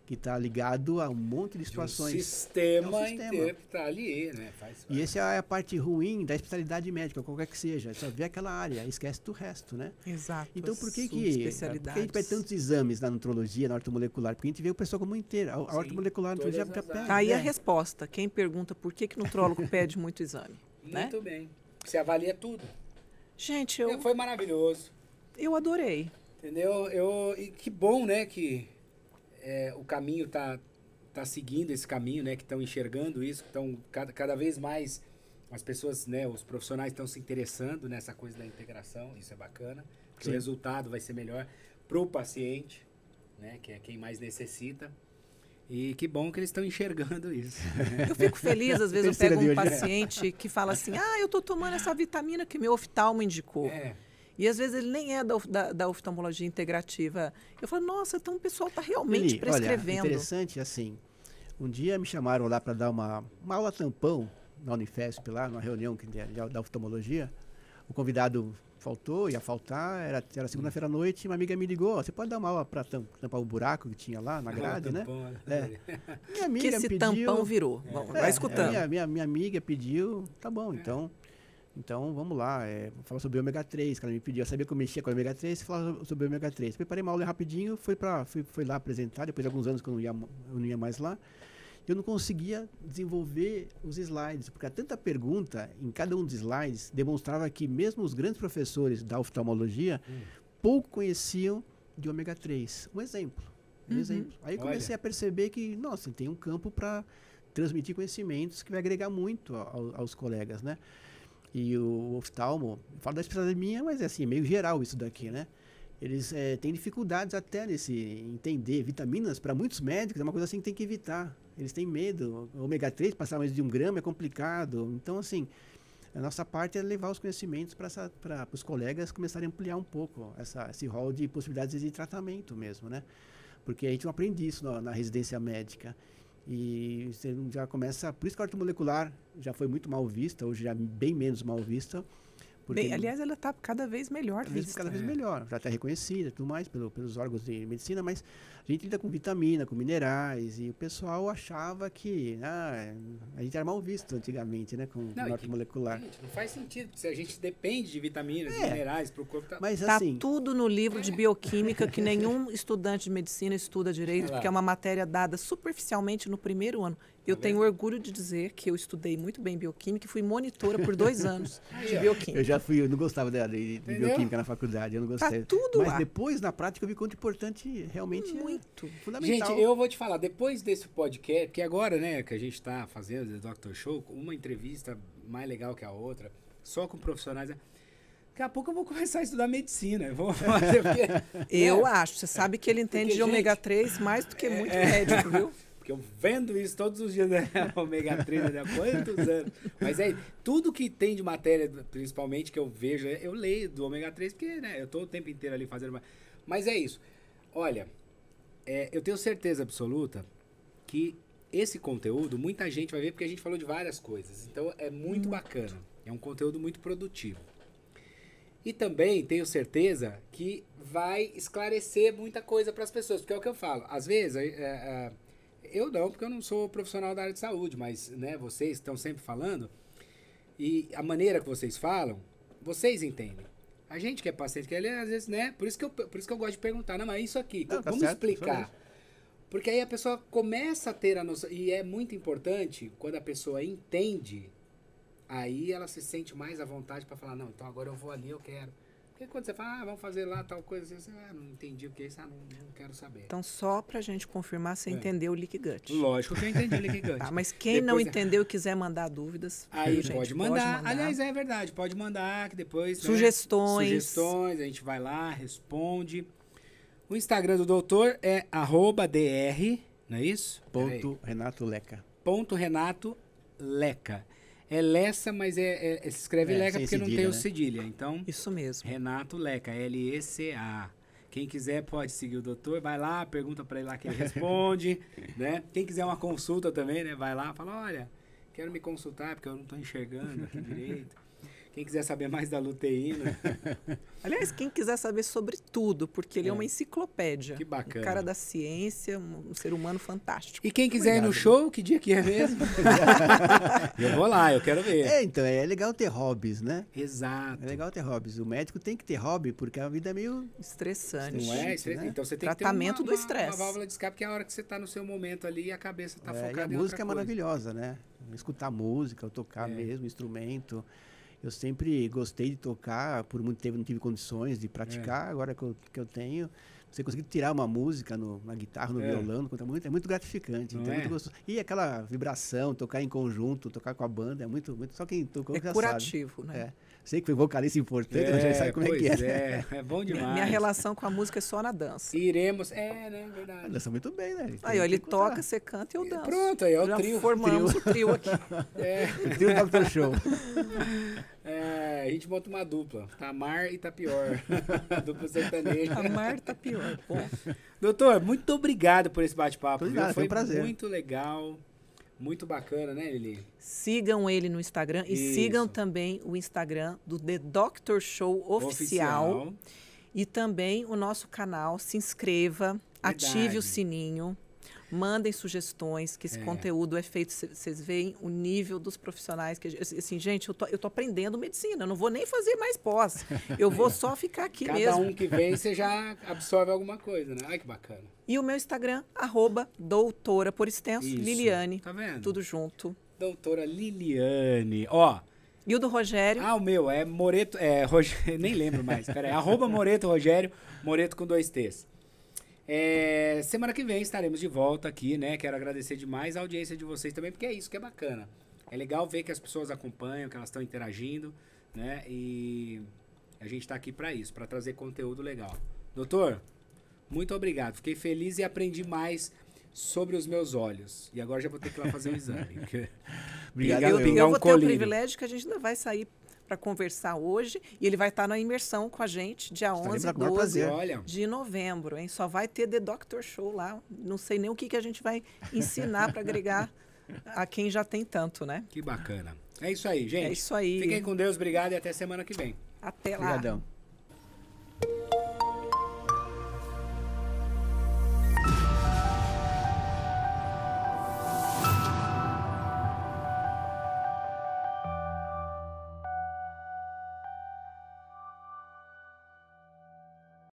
que está ligado a um monte de situações. Um sistema, É um sistema. inteiro que está ali, né? E essa é a parte ruim da especialidade médica, qualquer que seja. Só vê aquela área, esquece do resto, né? Exato. Então, por que subespecialidades. por que a gente pede tantos exames na nutrologia, na ortomolecular? Porque a gente vê o pessoal como inteira. A ortomolecular, a nutrologia todas as pede. Aí a resposta. Quem pergunta por que nutrólogo pede muito exame? Né? Muito bem. Você avalia tudo. Gente, Foi maravilhoso. eu adorei. Entendeu? E que bom, né, que o caminho tá seguindo esse caminho, né, que estão enxergando isso, estão cada vez mais as pessoas, né, os profissionais estão se interessando nessa coisa da integração, isso é bacana, que o resultado vai ser melhor pro paciente, né, que é quem mais necessita. E que bom que eles estão enxergando isso. Eu fico feliz, às vezes eu Terceira pego de um hoje. paciente que fala assim, eu tô tomando essa vitamina que meu oftalmo indicou. E às vezes ele nem é da oftalmologia integrativa. Eu falo, nossa, então o pessoal está realmente prescrevendo. Olha, interessante, assim, um dia me chamaram lá para dar uma aula tampão na Unifesp, lá, numa reunião da oftalmologia. O convidado faltou, ia faltar, era segunda-feira à noite, e uma amiga me ligou, você pode dar uma aula para tampar o buraco que tinha lá na grade, né? Minha amiga que esse pediu, tampão virou. Vai escutando. Minha amiga pediu, tá bom, então, vamos lá, falar sobre o ômega 3, que ela me pediu. Eu sabia que eu mexia com o ômega 3, falar sobre o ômega 3. Preparei uma aula rapidinho, fui lá apresentar, depois de alguns anos que eu não ia mais lá. Eu não conseguia desenvolver os slides, porque tanta pergunta em cada um dos slides demonstrava que mesmo os grandes professores da oftalmologia pouco conheciam de ômega 3. Um exemplo. Aí eu comecei a perceber que, nossa, tem um campo para transmitir conhecimentos que vai agregar muito aos colegas, né? E o oftalmo, eu falo da especialidade minha, mas é assim, meio geral isso daqui, né? Eles têm dificuldades até nesse entender vitaminas, para muitos médicos, é uma coisa assim que tem que evitar. Eles têm medo. O ômega 3, passar mais de 1 grama é complicado. Então, assim, a nossa parte é levar os conhecimentos para os colegas começarem a ampliar um pouco esse rol de possibilidades de tratamento mesmo, né? Porque a gente não aprende isso na residência médica. E você já começa... Por isso que a ortomolecular já foi muito mal vista, hoje já é bem menos mal vista. Bem, aliás, ela está cada vez melhor vista. Cada vez melhor, já está reconhecida e tudo mais pelos órgãos de medicina, mas a gente lida com vitamina, com minerais, e o pessoal achava que a gente era mal visto antigamente, né, com ortomolecular. Gente, não faz sentido, porque se a gente depende de vitaminas, de minerais para o corpo... Mas tá assim... tudo no livro de bioquímica que nenhum estudante de medicina estuda direito, porque é uma matéria dada superficialmente no primeiro ano. Eu tenho orgulho de dizer que eu estudei muito bem bioquímica e fui monitora por 2 anos de bioquímica. Eu não gostava de bioquímica na faculdade, eu não gostei. Tá tudo Mas lá. Depois, na prática, eu vi quanto importante realmente muito fundamental. Gente, eu vou te falar, depois desse podcast, que agora, né, que a gente está fazendo, The Dr. Show, uma entrevista mais legal que a outra, só com profissionais... Daqui a pouco eu vou começar a estudar medicina. Eu vou fazer eu acho. Você sabe que ele entende de ômega 3 mais do que muito médico, viu? Porque eu vendo isso todos os dias, né? Ômega 3 há quantos anos. Mas tudo que tem de matéria, principalmente, que eu vejo, eu leio do ômega 3, porque né, eu estou o tempo inteiro ali fazendo... Mas é isso. Olha, eu tenho certeza absoluta que esse conteúdo, muita gente vai ver, porque a gente falou de várias coisas. Então, é muito bacana. É um conteúdo muito produtivo. E também tenho certeza que vai esclarecer muita coisa para as pessoas, porque é o que eu falo. Às vezes, eu não, porque eu não sou profissional da área de saúde, mas né, vocês estão sempre falando, e a maneira que vocês falam, vocês entendem. A gente que é paciente, que às vezes, né? Por isso que eu gosto de perguntar, não, mas isso aqui, vamos explicar. Porque aí a pessoa começa a ter a noção, e é muito importante, quando a pessoa entende... Aí ela se sente mais à vontade para falar, não, então agora eu vou ali, eu quero. Porque quando você fala, vamos fazer lá tal coisa, você não entendi o que é isso, não quero saber. Então, só pra gente confirmar, você entendeu o Leaky Gut. Lógico que eu entendi o Leaky Gut. Tá, mas quem não entendeu e quiser mandar dúvidas, aí gente, pode mandar. Aliás, é verdade, pode mandar, que depois... Sugestões. Sugestões, a gente vai lá, responde. O Instagram do doutor é @dr, não é isso? Renato Leca. Renato Leca. É Lessa, mas se escreve Leca porque não tem o cedilha. Então, isso mesmo. Renato Leca, L-E-C-A. Quem quiser pode seguir o doutor, vai lá, pergunta para ele lá que ele responde, né? Quem quiser uma consulta também, né? Vai lá, fala, olha, quero me consultar porque eu não estou enxergando aqui direito. Quem quiser saber mais da luteína. Aliás, quem quiser saber sobre tudo, porque ele é uma enciclopédia. Que bacana. Um cara da ciência, um ser humano fantástico. E quem quiser ir no show, que dia que é mesmo? Eu vou lá, eu quero ver. Então, é legal ter hobbies, né? Exato. É legal ter hobbies. O médico tem que ter hobby, porque a vida é meio... Estressante. Não é? né? Então você tem Tratamento que ter do estresse. uma válvula de escape, que é a hora que você tá no seu momento ali e a cabeça tá e focada a em música outra é coisa. maravilhosa, né? Escutar música, tocar mesmo, instrumento. Eu sempre gostei de tocar, por muito tempo não tive condições de praticar, agora que eu tenho. Você conseguir tirar uma música na guitarra, no violão, é muito gratificante. Então é muito gostoso. E aquela vibração, tocar em conjunto, tocar com a banda, é muito só quem tocou já curativo, sabe. né? Sei que foi vocalista importante, mas já sabe como é que É bom demais. Minha relação com a música é só na dança. Iremos, né, verdade. Dança muito bem, né? Aí, ó, ele toca, você canta e eu danço. Pronto, aí é o Já trio. formamos o trio aqui. O trio Dr. Show. A gente monta uma dupla, Tamar e Tapior. Dupla sertaneja. A Marta pior. Bom, Doutor, muito obrigado por esse bate-papo. Obrigado, foi um Foi prazer. muito legal, muito bacana, né, Lili? sigam ele no Instagram e Isso. sigam também o Instagram do The Dr. Show Oficial. E também o nosso canal. Se inscreva, ative o sininho, mandem sugestões, que esse conteúdo é feito. Vocês veem o nível dos profissionais. Que, assim, gente, eu tô aprendendo medicina, eu não vou nem fazer mais pós. Eu vou só ficar aqui Cada mesmo. um que vem, você já absorve alguma coisa, né? Ai, que bacana. E o meu Instagram, @doutora, por extenso, Isso. Liliane. Tá vendo? Tudo junto. Doutora Liliane. Ó. E o do Rogério? Ah, o meu é Moreto, nem lembro mais, peraí, @Moreto Rogério, Moreto com 2 T's. Semana que vem estaremos de volta aqui, né? Quero agradecer demais a audiência de vocês também, porque é isso que é bacana. É legal ver que as pessoas acompanham, que elas estão interagindo, né? E a gente tá aqui para isso, para trazer conteúdo legal. Doutor, muito obrigado. Fiquei feliz e aprendi mais sobre os meus olhos. E agora já vou ter que ir lá fazer um exame. Obrigado, eu vou ter o privilégio que a gente ainda vai sair para conversar hoje e ele vai estar na imersão com a gente dia 11 e 12 de novembro, hein? Só vai ter The Dr. Show lá. Não sei nem o que a gente vai ensinar para agregar a quem já tem tanto, né? Que bacana. É isso aí, gente. É isso aí. Fiquem com Deus, obrigado e até semana que vem. Até lá. Obrigadão.